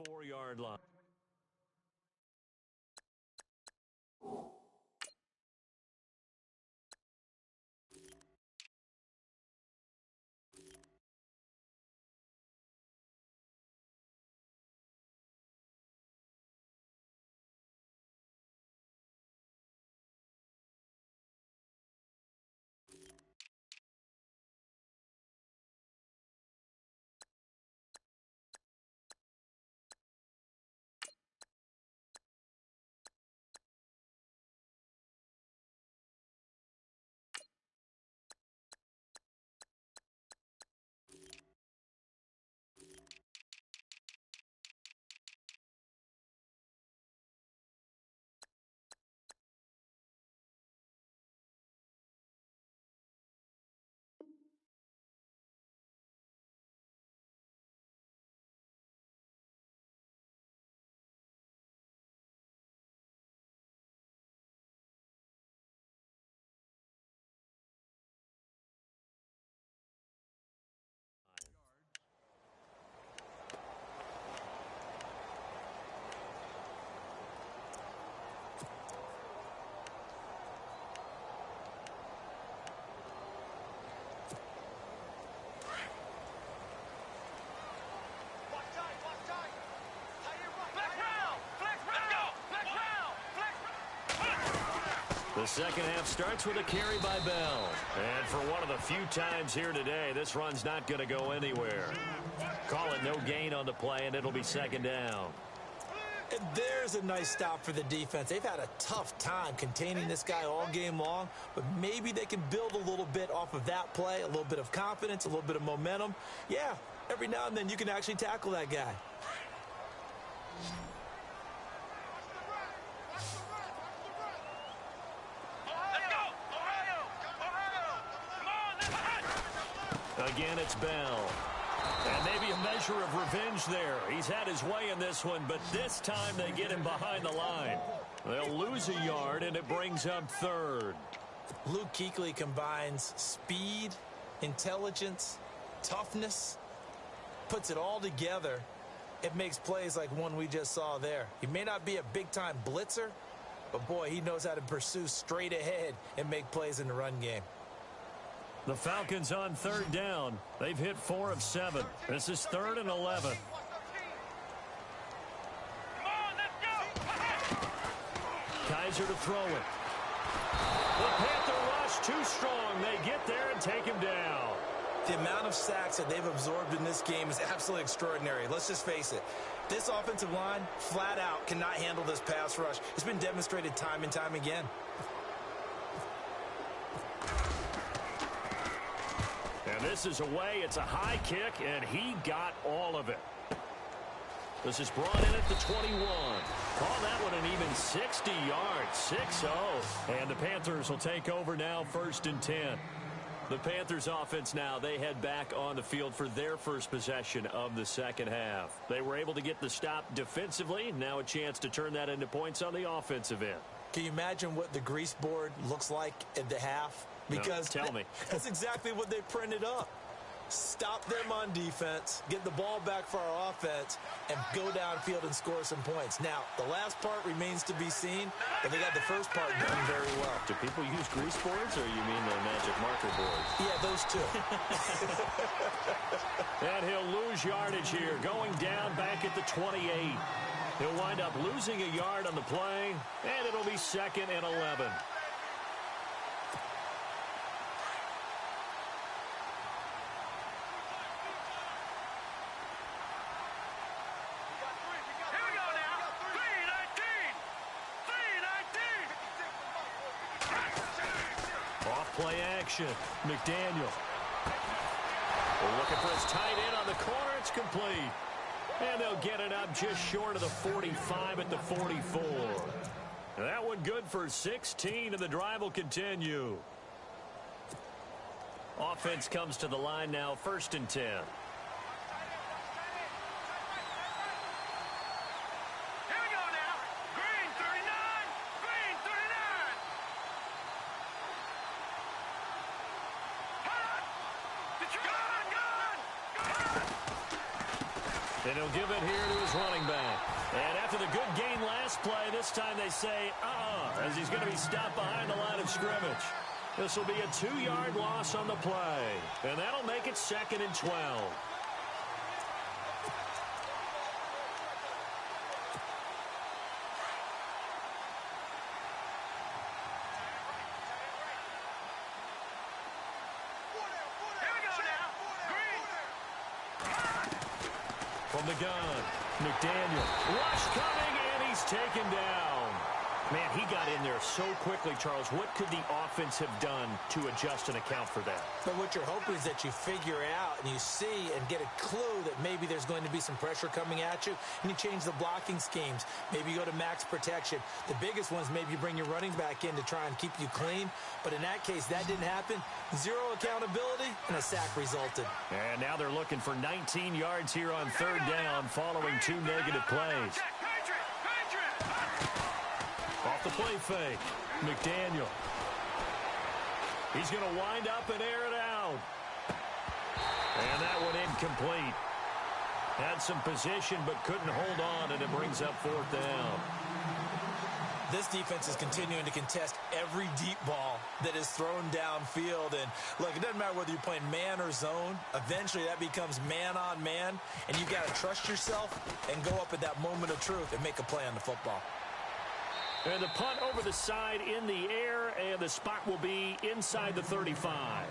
4-yard line. The second half starts with a carry by Bell. And for one of the few times here today, this run's not going to go anywhere. Call it no gain on the play, and it'll be second down. And there's a nice stop for the defense. They've had a tough time containing this guy all game long, but maybe they can build a little bit off of that play, a little bit of confidence, a little bit of momentum. Yeah, every now and then you can actually tackle that guy. Again, it's Bell. And maybe a measure of revenge there. He's had his way in this one, but this time they get him behind the line. They'll lose a yard, and it brings up third. Luke Kuechly combines speed, intelligence, toughness, puts it all together. It makes plays like one we just saw there. He may not be a big-time blitzer, but, boy, he knows how to pursue straight ahead and make plays in the run game. The Falcons on third down. They've hit 4 of 7. This is 3rd and 11. Kaiser to throw it. The Panther rush too strong. They get there and take him down. The amount of sacks that they've absorbed in this game is absolutely extraordinary. Let's just face it. This offensive line, flat out, cannot handle this pass rush. It's been demonstrated time and time again. And this is away. It's a high kick, and he got all of it. This is brought in at the 21. Call that one an even 60 yards, 6-0. And the Panthers will take over now, 1st and 10. The Panthers offense now, they head back on the field for their first possession of the second half. They were able to get the stop defensively. Now a chance to turn that into points on the offensive end. Can you imagine what the grease board looks like at the half? Because no, tell me. That's exactly what they printed up. Stop them on defense, get the ball back for our offense, and go downfield and score some points. Now, the last part remains to be seen, but they got the first part done very well. Do people use grease boards, or you mean the magic marker boards? Yeah, those two. And he'll lose yardage here, going down back at the 28. He'll wind up losing a yard on the play, and it'll be 2nd and 11. Play action. McDaniel. We're looking for his tight end on the corner. It's complete. And they'll get it up just short of the 45 at the 44. That one good for 16, and the drive will continue. Offense comes to the line now, 1st and 10. And he'll give it here to his running back. And after the good gain last play, this time they say, as he's going to be stopped behind the line of scrimmage. This will be a 2-yard loss on the play. And that'll make it 2nd and 12. From the gun, McDaniel. Rush coming, and he's taken down. Man, he got in there so quickly, Charles. What could the offense have done to adjust and account for that? But what you're hoping is that you figure out and you see and get a clue that maybe there's going to be some pressure coming at you, and you change the blocking schemes. Maybe you go to max protection. The biggest one is maybe you bring your running back in to try and keep you clean. But in that case, that didn't happen. 0 accountability, and a sack resulted. And now they're looking for 19 yards here on 3rd down following 2 negative plays. Off the play fake, McDaniel. He's going to wind up and air it out. And that one incomplete. Had some position but couldn't hold on, and it brings up 4th down. This defense is continuing to contest every deep ball that is thrown downfield. And, look, it doesn't matter whether you're playing man or zone. Eventually, that becomes man-on-man, and you've got to trust yourself and go up at that moment of truth and make a play on the football. And the punt over the side in the air, and the spot will be inside the 35.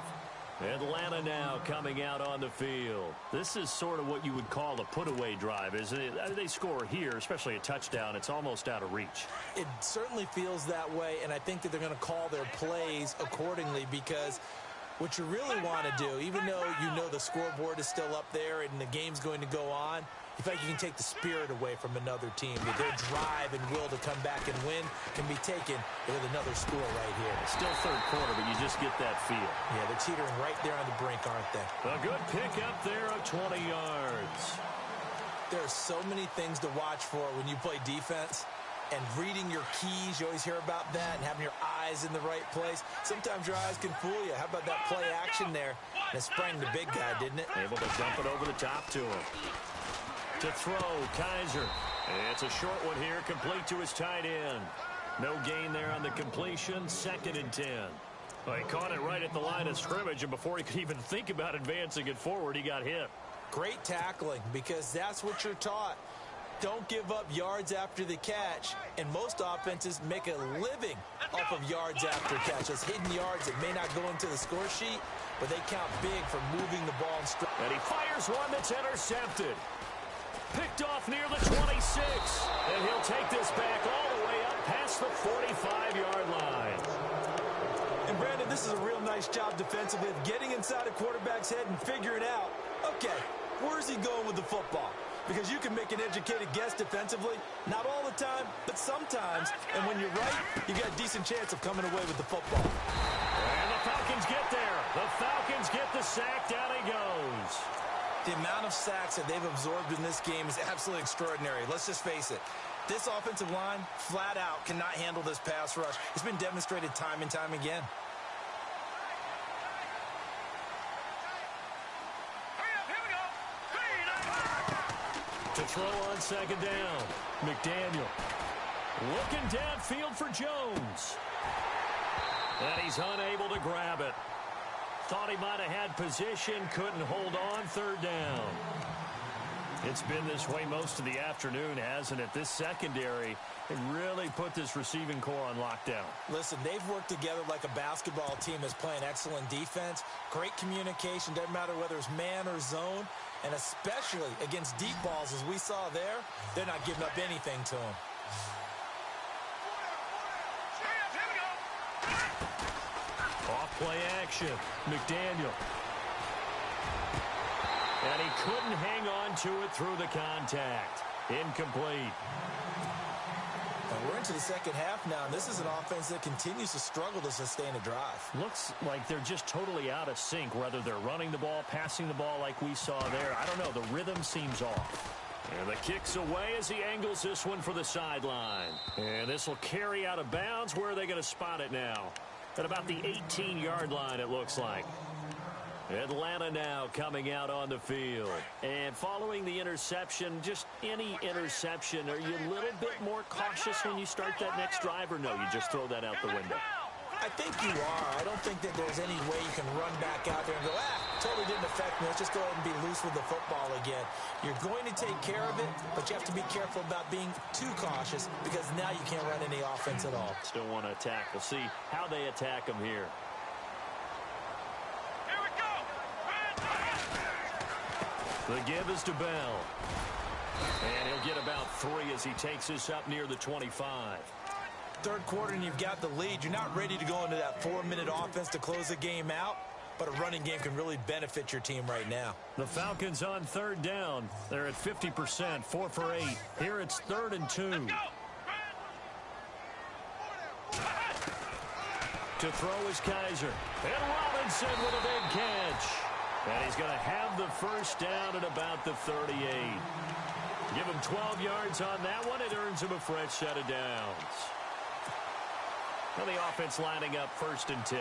Atlanta now coming out on the field. This is sort of what you would call a put-away drive, isn't it? They score here, especially a touchdown. It's almost out of reach. It certainly feels that way, and I think that they're going to call their plays accordingly, because what you really want to do, even though you know the scoreboard is still up there and the game's going to go on, you feel like you can take the spirit away from another team. Their drive and will to come back and win can be taken with another score right here. It's still 3rd quarter, but you just get that feel. Yeah, they're teetering right there on the brink, aren't they? A good pickup there of 20 yards. There are so many things to watch for when you play defense. And reading your keys, you always hear about that, and having your eyes in the right place. Sometimes your eyes can fool you. How about that play action there? And it sprang the big guy, didn't it? Able to dump it over the top to him. To throw, Kaiser. It's a short one here, complete to his tight end. No gain there on the completion, 2nd and 10. Well, he caught it right at the line of scrimmage, and before he could even think about advancing it forward, he got hit. Great tackling, because that's what you're taught. Don't give up yards after the catch, and most offenses make a living off of yards after catch. Those hidden yards that may not go into the score sheet, but they count big for moving the ball. And he fires one that's intercepted. Picked off near the 26, and he'll take this back all the way up past the 45-yard line. And, Brandon, this is a real nice job defensively of getting inside a quarterback's head and figuring out, okay, where's he going with the football? Because you can make an educated guess defensively, not all the time, but sometimes. And when you're right, you got a decent chance of coming away with the football. And the Falcons get there. The Falcons get the sack. Down he goes. The amount of sacks that they've absorbed in this game is absolutely extraordinary. Let's just face it. This offensive line, flat out, cannot handle this pass rush. It's been demonstrated time and time again. To throw on 2nd down, McDaniel. Looking downfield for Jones. And he's unable to grab it. Thought he might have had position, couldn't hold on, 3rd down. It's been this way most of the afternoon, hasn't it? This secondary, it really put this receiving core on lockdown. Listen, they've worked together like a basketball team that's playing excellent defense. Great communication, doesn't matter whether it's man or zone. And especially against deep balls, as we saw there, they're not giving up anything to them. Off play action, McDaniel. And he couldn't hang on to it through the contact. Incomplete. And we're into the second half now, and this is an offense that continues to struggle to sustain a drive. Looks like they're just totally out of sync, whether they're running the ball, passing the ball like we saw there. I don't know. The rhythm seems off. And the kick's away as he angles this one for the sideline. And this will carry out of bounds. Where are they going to spot it now? At about the 18-yard line, it looks like. Atlanta now coming out on the field. And following the interception, just any interception, are you a little bit more cautious when you start that next drive, or no, you just throw that out the window? I think you are. I don't think that there's any way you can run back out there and go, totally didn't affect me. Let's just go ahead and be loose with the football again. You're going to take care of it, but you have to be careful about being too cautious because now you can't run any offense at all. Still want to attack. We'll see how they attack them here. Here we go. The give is to Bell. And he'll get about 3 as he takes this up near the 25. Third quarter and you've got the lead. You're not ready to go into that 4-minute offense to close the game out, but a running game can really benefit your team right now. The Falcons on third down. They're at 50%, 4 for 8. Here it's 3rd and 2. To throw is Kaiser. And Robinson with a big catch. And he's going to have the first down at about the 38. Give him 12 yards on that one. It earns him a fresh set of downs. And the offense lining up 1st and 10.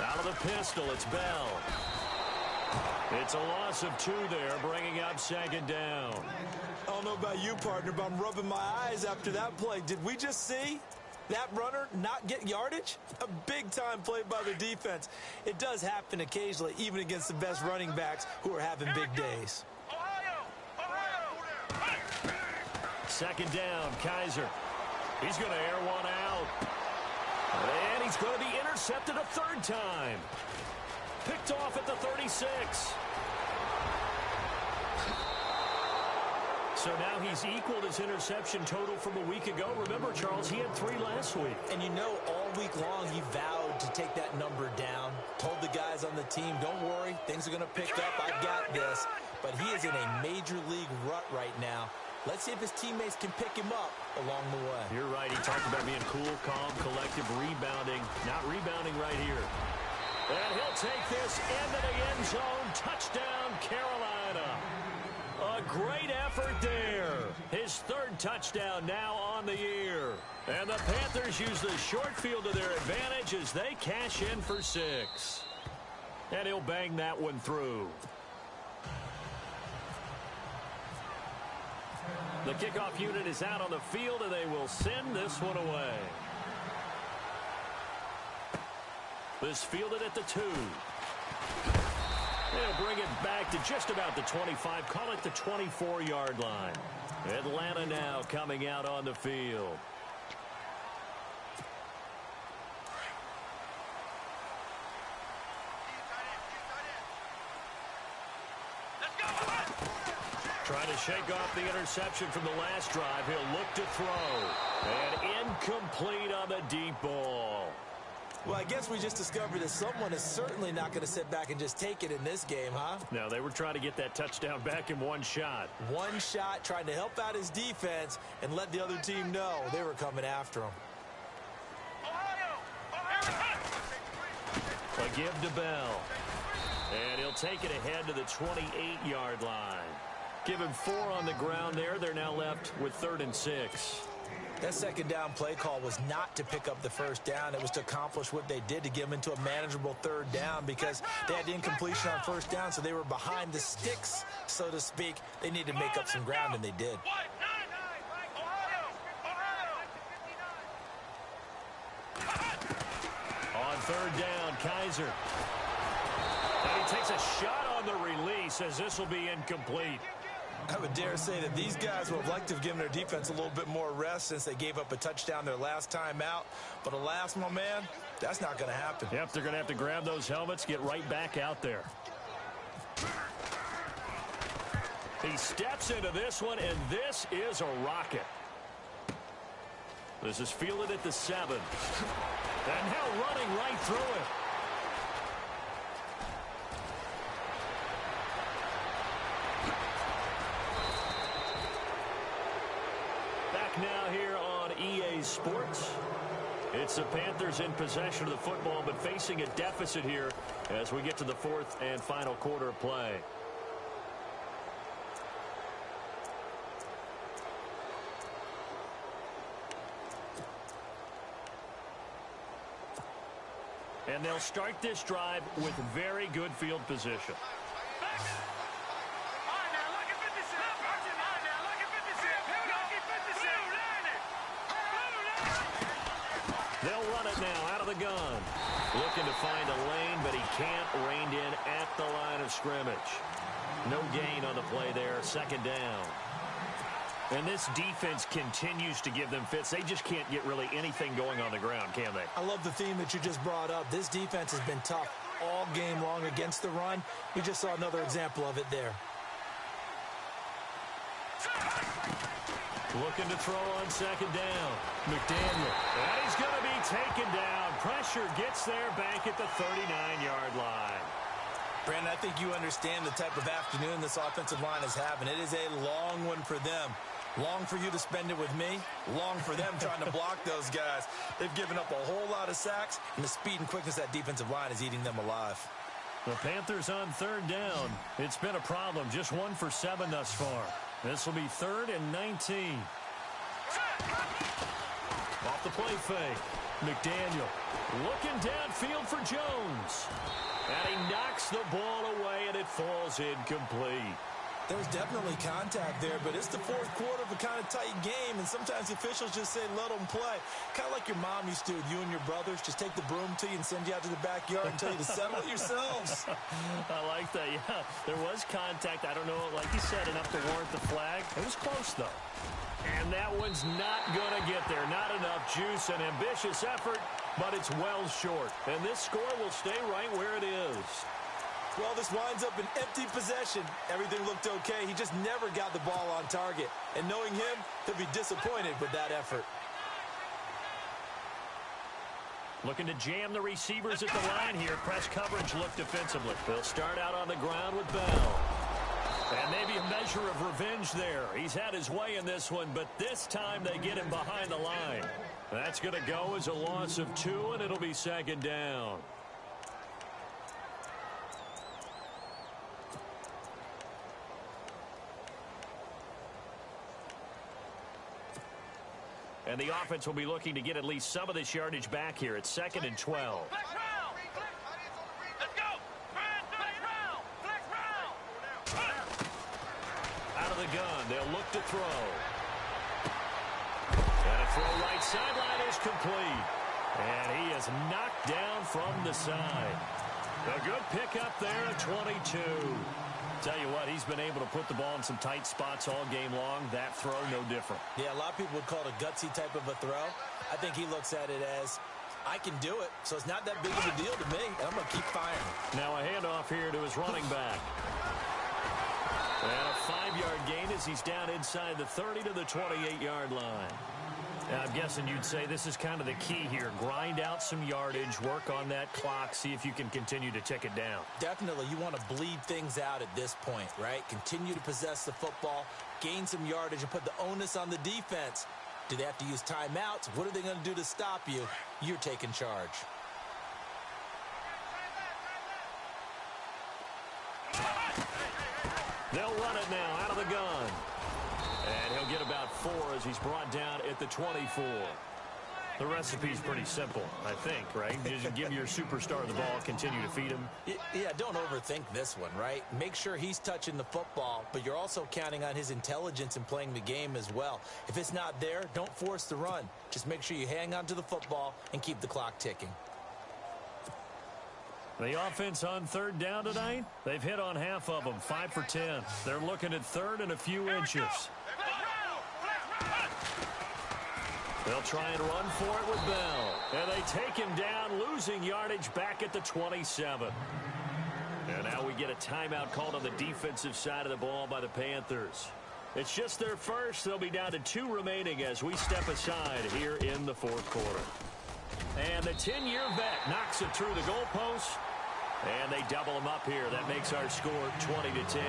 Out of the pistol, it's Bell. It's a loss of 2 there, bringing up 2nd down. I don't know about you, partner, but I'm rubbing my eyes after that play. Did we just see that runner not get yardage? A big-time play by the defense. It does happen occasionally, even against the best running backs who are having big days. 2nd down, Kaiser. He's going to air one out. And he's going to be intercepted a 3rd time. Picked off at the 36. So now he's equaled his interception total from a week ago. Remember, Charles, he had 3 last week. And you know, all week long he vowed to take that number down. Told the guys on the team, don't worry, things are going to pick up. I've got this. But he is in a major league rut right now. Let's see if his teammates can pick him up along the way. You're right. He talked about being cool, calm, collective, rebounding. Not rebounding right here. And he'll take this into the end zone. Touchdown, Carolina. A great effort there. His 3rd touchdown now on the year. And the Panthers use the short field to their advantage as they cash in for 6. And he'll bang that one through. The kickoff unit is out on the field, and they will send this one away. This fielded at the 2. They'll bring it back to just about the 25. Call it the 24-yard line. Atlanta now coming out on the field. Trying to shake off the interception from the last drive. He'll look to throw. And incomplete on the deep ball. Well, I guess we just discovered that someone is certainly not going to sit back and just take it in this game, huh? No, they were trying to get that touchdown back in one shot. One shot, trying to help out his defense and let the other team know they were coming after him. A give to Bell. And he'll take it ahead to the 28-yard line. Give him 4 on the ground there. They're now left with 3rd and 6. That 2nd down play call was not to pick up the 1st down. It was to accomplish what they did, to get them into a manageable 3rd down, because they had the incompletion on 1st down, so they were behind the sticks, so to speak. They needed to make up some ground, and they did. On 3rd down, Kaiser. And he takes a shot on the release as this will be incomplete. I would dare say that these guys would have liked to have given their defense a little bit more rest since they gave up a touchdown their last time out. But alas, my man, that's not going to happen. Yep, they're going to have to grab those helmets, get right back out there. He steps into this one, and this is a rocket. This is fielded at the 7. And now running right through it. Now here on EA Sports. It's the Panthers in possession of the football, but facing a deficit here as we get to the 4th and final quarter of play. And they'll start this drive with very good field position. They'll run it now out of the gun. Looking to find a lane, but he can't. Reined in at the line of scrimmage. No gain on the play there. Second down. And this defense continues to give them fits. They just can't get really anything going on the ground, can they? I love the theme that you just brought up. This defense has been tough all game long against the run. We just saw another example of it there. Looking to throw on second down. McDaniel. And he's going to be taken down. Pressure gets there back at the 39-yard line. Brandon, I think you understand the type of afternoon this offensive line is having. It is a long one for them. Long for you to spend it with me. Long for them trying to block those guys. They've given up a whole lot of sacks, and the speed and quickness of that defensive line is eating them alive. The Panthers on third down. It's been a problem. Just 1 for 7 thus far. This will be 3rd and 19. Off the play fake. McDaniel looking downfield for Jones. And he knocks the ball away, and it falls incomplete. There's definitely contact there, but it's the fourth quarter of a kind of tight game, and sometimes the officials just say, let them play. Kind of like your mom used to with you and your brothers. Just take the broom to you and send you out to the backyard and tell you to settle it yourselves. I like that, yeah. There was contact. I don't know, like you said, enough to warrant the flag. It was close, though. And that one's not going to get there. Not enough juice. An ambitious effort, but it's well short. And this score will stay right where it is. Well, this winds up an empty possession. Everything looked okay. He just never got the ball on target. And knowing him, he'll be disappointed with that effort. Looking to jam the receivers at the line here. Press coverage look defensively. They'll start out on the ground with Bell. And maybe a measure of revenge there. He's had his way in this one, but this time they get him behind the line. That's going to go as a loss of 2, and it'll be second down. And the offense will be looking to get at least some of this yardage back here. It's 2nd and 12. Out of the gun, they'll look to throw. And a throw right sideline is complete. And he is knocked down from the side. A good pickup there at 22. Tell you what, he's been able to put the ball in some tight spots all game long. That throw, no different. Yeah, a lot of people would call it a gutsy type of a throw. I think he looks at it as, I can do it, so it's not that big of a deal to me, and I'm going to keep firing. Now a handoff here to his running back. And a 5-yard gain as he's down inside the 30 to the 28-yard line. Now, I'm guessing you'd say this is kind of the key here. Grind out some yardage, work on that clock, see if you can continue to tick it down. Definitely. You want to bleed things out at this point, right? Continue to possess the football, gain some yardage, and put the onus on the defense. Do they have to use timeouts? What are they going to do to stop you? You're taking charge. They'll run it now out of the gun. And he'll get about 4 as he's brought down at the 24. The recipe's pretty simple, I think, right? Just give your superstar the ball, continue to feed him. Yeah, don't overthink this one, right? Make sure he's touching the football, but you're also counting on his intelligence in playing the game as well. If it's not there, don't force the run. Just make sure you hang on to the football and keep the clock ticking. The offense on third down tonight, they've hit on half of them, 5 for 10. They're looking at 3rd and a few inches. They'll try and run for it with Bell. And they take him down, losing yardage back at the 27. And now we get a timeout called on the defensive side of the ball by the Panthers. It's just their first. They'll be down to 2 remaining as we step aside here in the 4th quarter. And the 10-year vet knocks it through the goalpost. And they double him up here. That makes our score 20-10.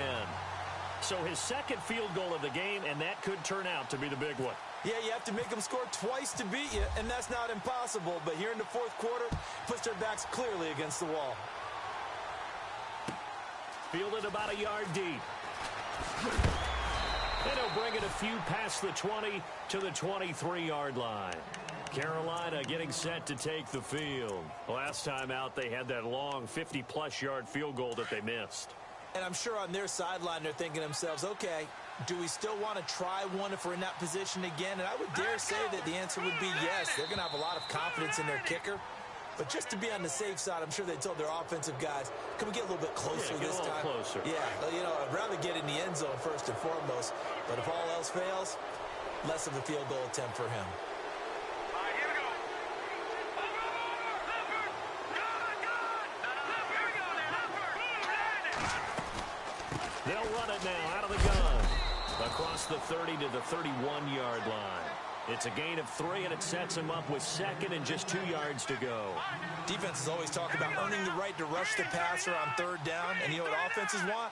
So his 2nd field goal of the game, and that could turn out to be the big one. Yeah, you have to make them score twice to beat you, and that's not impossible. But here in the 4th quarter, puts their backs clearly against the wall. Fielded about a yard deep. And he'll bring it a few past the 20 to the 23-yard line. Carolina getting set to take the field. Last time out, they had that long 50-plus yard field goal that they missed. And I'm sure on their sideline, they're thinking to themselves, okay, do we still want to try one if we're in that position again? And I would dare say that the answer would be yes. They're going to have a lot of confidence in their kicker. But just to be on the safe side, I'm sure they told their offensive guys, can we get a little bit closer this time? Closer. Yeah, you know, I'd rather get in the end zone first and foremost. But if all else fails, less of a field goal attempt for him. They'll run it now out of the gun. Across the 30 to the 31-yard line. It's a gain of 3, and it sets him up with second and just 2 yards to go. Defenses always talk about earning the right to rush the passer on third down. And you know what offenses want?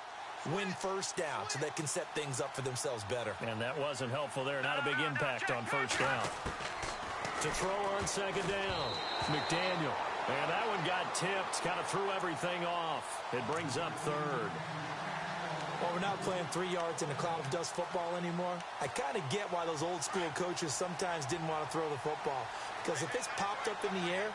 Win first down so they can set things up for themselves better. And that wasn't helpful there. Not a big impact on first down. To throw on second down. McDaniel. And that one got tipped. Kind of threw everything off. It brings up third. Well, we're not playing 3 yards in a cloud of dust football anymore. I kind of get why those old school coaches sometimes didn't want to throw the football. Because if it's popped up in the air,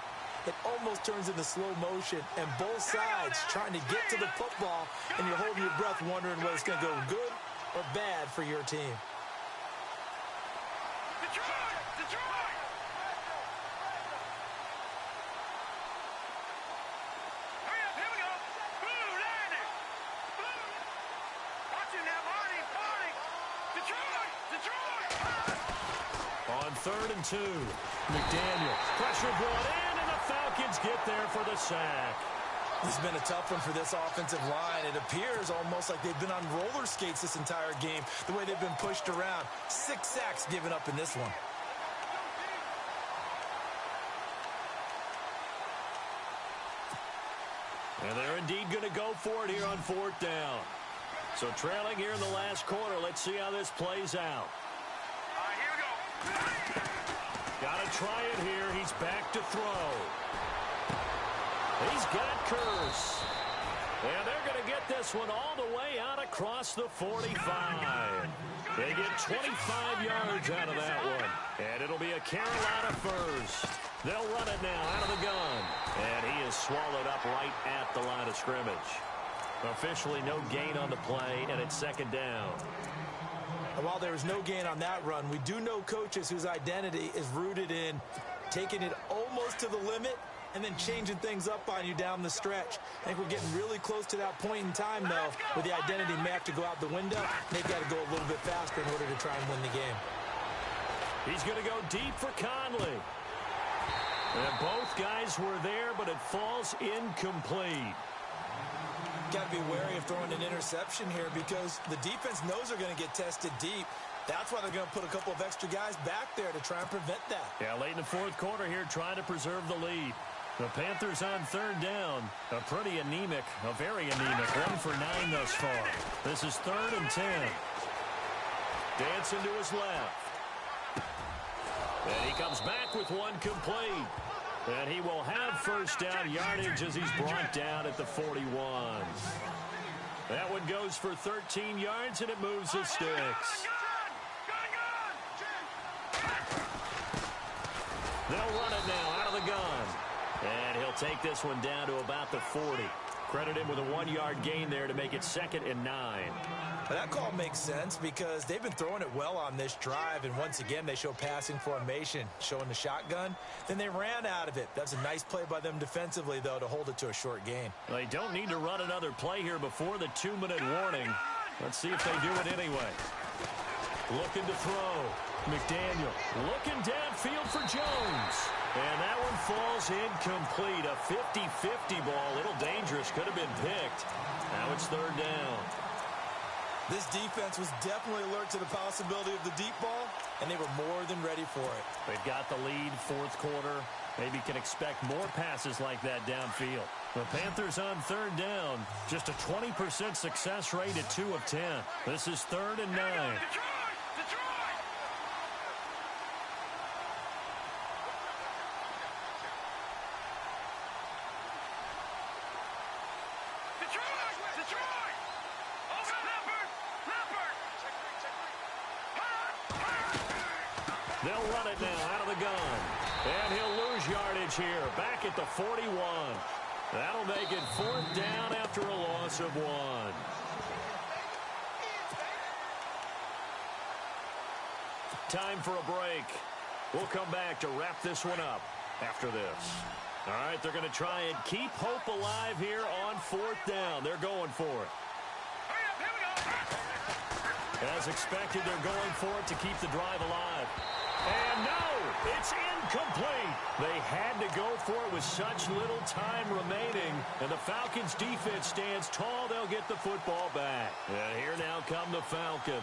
it almost turns into slow motion. And both sides trying to get to the football, and you're holding your breath wondering whether it's going to go good or bad for your team. Detroit! Detroit! Hurry up, here we go. Blue, landing. Blue. Watching that, Marty, Marty. Detroit! Detroit! On 3rd and 2. McDaniel. Pressure brought in, and the Falcons get there for the sack. This has been a tough one for this offensive line. It appears almost like they've been on roller skates this entire game, the way they've been pushed around. 6 sacks given up in this one. And they're indeed going to go for it here on 4th down. So trailing here in the last quarter. Let's see how this plays out. All right, here we go. Got to try it here. He's back to throw. He's got Curse. And they're going to get this one all the way out across the 45. They get 25 yards out of that one. And it'll be a Carolina first. They'll run it now out of the gun. And he is swallowed up right at the line of scrimmage. Officially no gain on the play, and it's 2nd down. And while there was no gain on that run, we do know coaches whose identity is rooted in taking it almost to the limit and then changing things up on you down the stretch. I think we're getting really close to that point in time, though, where the identity may have to go out the window. They've got to go a little bit faster in order to try and win the game. He's going to go deep for Conley. And both guys were there, but it falls incomplete. Got to be wary of throwing an interception here because the defense knows they're going to get tested deep. That's why they're going to put a couple of extra guys back there to try and prevent that. Yeah, late in the 4th quarter here, trying to preserve the lead. The Panthers on 3rd down. A pretty anemic, a very anemic, 1 for 9 thus far. This is 3rd and 10. Dancing to his left. And he comes back with one complete. And he will have first down yardage as he's brought down at the 41. That one goes for 13 yards, and it moves the sticks. They'll run it now out of the gun. And he'll take this one down to about the 40. Credit him with a 1-yard gain there to make it 2nd and 9. That call makes sense because they've been throwing it well on this drive, and once again they show passing formation, showing the shotgun. Then they ran out of it. That's a nice play by them defensively, though, to hold it to a short gain. They don't need to run another play here before the 2-minute warning. Let's see if they do it anyway. Looking to throw. McDaniel looking downfield for Jones. And that one falls incomplete. A 50-50 ball. A little dangerous. Could have been picked. Now it's 3rd down. This defense was definitely alert to the possibility of the deep ball, and they were more than ready for it. They've got the lead, 4th quarter. Maybe can expect more passes like that downfield. The Panthers on 3rd down. Just a 20% success rate at 2 of 10. This is 3rd and 9. They'll run it now out of the gun. And he'll lose yardage here. Back at the 41. That'll make it 4th down after a loss of 1. Time for a break. We'll come back to wrap this one up after this. All right, they're going to try and keep hope alive here on 4th down. They're going for it. As expected, they're going for it to keep the drive alive. And no, it's incomplete. They had to go for it with such little time remaining. And the Falcons defense stands tall. They'll get the football back. And here now come the Falcons.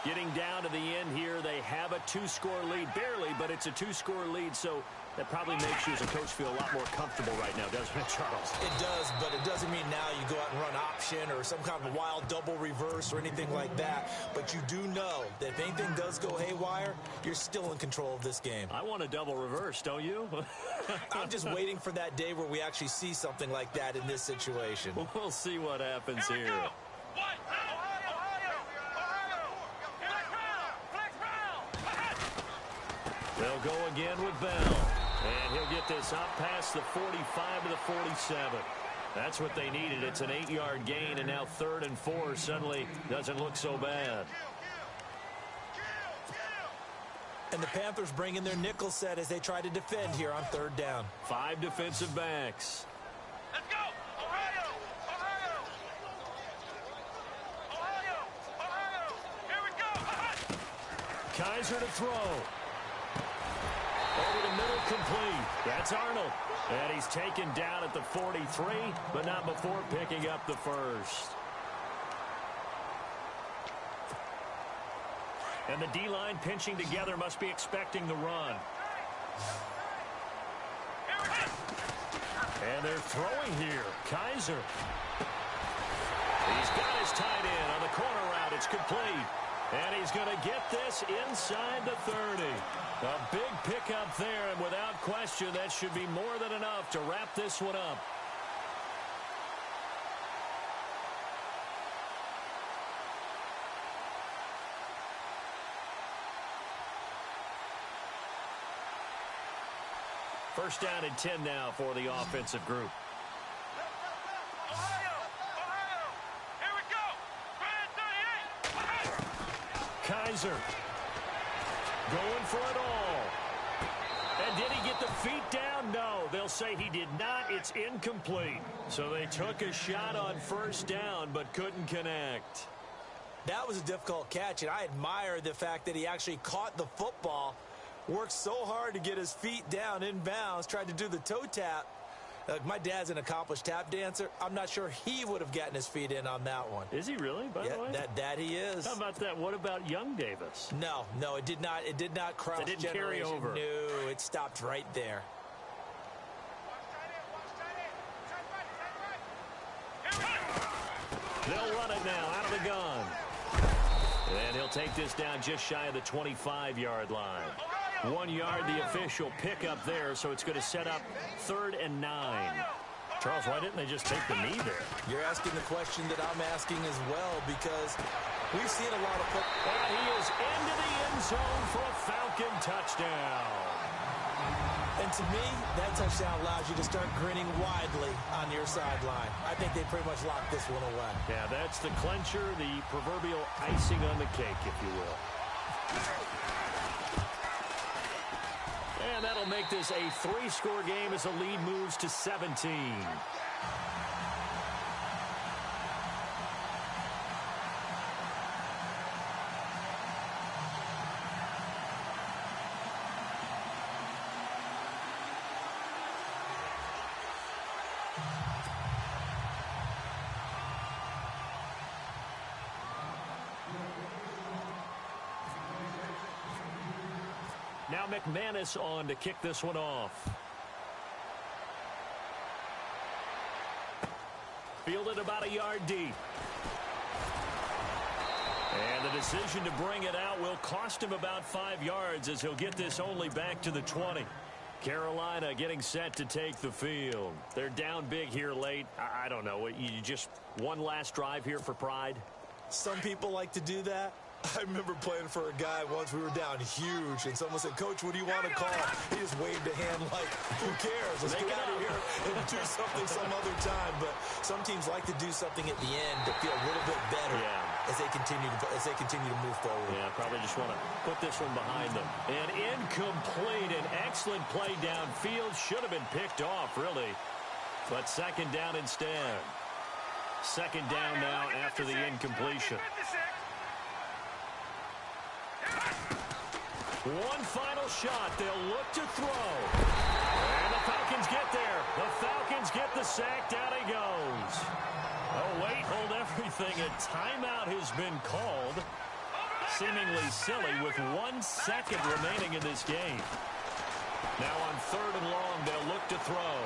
Getting down to the end here, they have a 2-score lead. Barely, but it's a 2-score lead, so that probably makes you as a coach feel a lot more comfortable right now, doesn't it, Charles? It does, but it doesn't mean now you go out and run option or some kind of wild double reverse or anything like that. But you do know that if anything does go haywire, you're still in control of this game. I want a double reverse, don't you? I'm just waiting for that day where we actually see something like that in this situation. We'll see what happens here. They'll go again with Bell. And he'll get this up past the 45 to the 47. That's what they needed. It's an 8-yard gain, and now 3rd and 4 suddenly doesn't look so bad. And the Panthers bring in their nickel set as they try to defend here on 3rd down. 5 defensive backs. Let's go! Ohio! Ohio! Ohio! Here we go! Kaiser to throw. Over the middle, complete. That's Arnold. And he's taken down at the 43, but not before picking up the first. And the D-line pinching together must be expecting the run. And they're throwing here. Kaiser. He's got his tight end on the corner route. It's complete. And he's going to get this inside the 30. A big pickup there, and without question, that should be more than enough to wrap this one up. First down and 10 now for the offensive group. Ohio! Ohio! Here we go! Brand 38! Kaiser going for it all. And did he get the feet down? No, they'll say he did not. It's incomplete. So they took a shot on 1st down but couldn't connect. That was a difficult catch, and I admire the fact that he actually caught the football, worked so hard to get his feet down inbounds, tried to do the toe tap. My dad's an accomplished tap dancer. I'm not sure he would have gotten his feet in on that one. Is he really, by the way? That he is. How about that? What about Young Davis? No, it did not. It did not cross generation. It didn't carry over. No, it stopped right there. They'll run it now out of the gun. And he'll take this down just shy of the 25-yard line. 1 yard, the official pickup there, so it's going to set up 3rd and 9. Charles, why didn't they just take the knee there? You're asking the question that I'm asking as well, because we've seen a lot of football. And he is into the end zone for a Falcon touchdown. And to me, that touchdown allows you to start grinning widely on your sideline. I think they pretty much locked this one away. Yeah, that's the clincher, the proverbial icing on the cake, if you will. And that'll make this a 3-score game as the lead moves to 17. Now McManus on to kick this one off. Fielded about a yard deep. And the decision to bring it out will cost him about 5 yards as he'll get this only back to the 20. Carolina getting set to take the field. They're down big here late. I don't know. You just one last drive here for pride? Some people like to do that. I remember playing for a guy once. We were down huge, and someone said, "Coach, what do you want to call?" He just waved a hand like, who cares? Let's get out of here and do something some other time. But some teams like to do something at the end to feel a little bit better as they continue to move forward. Yeah, probably just want to put this one behind them. And incomplete. An excellent play downfield. Should have been picked off, really. But second down instead. Second down now after the incompletion. One final shot. They'll look to throw. And the Falcons get there. The Falcons get the sack. Down he goes. Oh, wait. Hold everything. A timeout has been called. Seemingly silly with 1 second remaining in this game. Now on 3rd and long, they'll look to throw.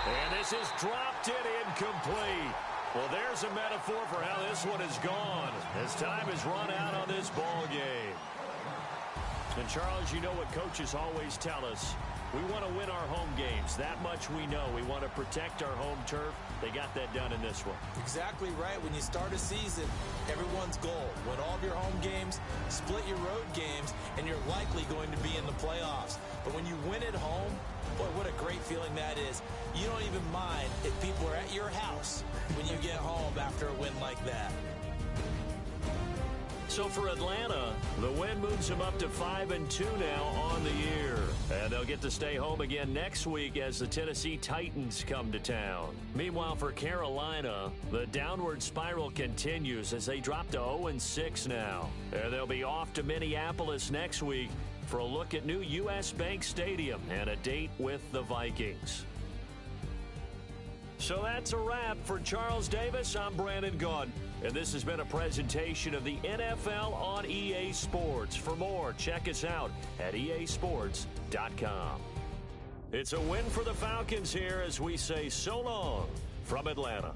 And this is dropped it incomplete. Well, there's a metaphor for how this one has gone as time has run out on this ball game. And, Charles, you know what coaches always tell us. We want to win our home games. That much we know. We want to protect our home turf. They got that done in this one. Exactly right. When you start a season, everyone's goal: win all of your home games, split your road games, and you're likely going to be in the playoffs. But when you win at home, boy, what a great feeling that is. You don't even mind if people are at your house when you get home after a win like that. So for Atlanta, the win moves them up to 5-2 now on the year. And they'll get to stay home again next week as the Tennessee Titans come to town. Meanwhile, for Carolina, the downward spiral continues as they drop to 0-6 now. And they'll be off to Minneapolis next week for a look at new U.S. Bank Stadium and a date with the Vikings. So that's a wrap. For Charles Davis, I'm Brandon Gaudin. And this has been a presentation of the NFL on EA Sports. For more, check us out at easports.com. It's a win for the Falcons here as we say so long from Atlanta.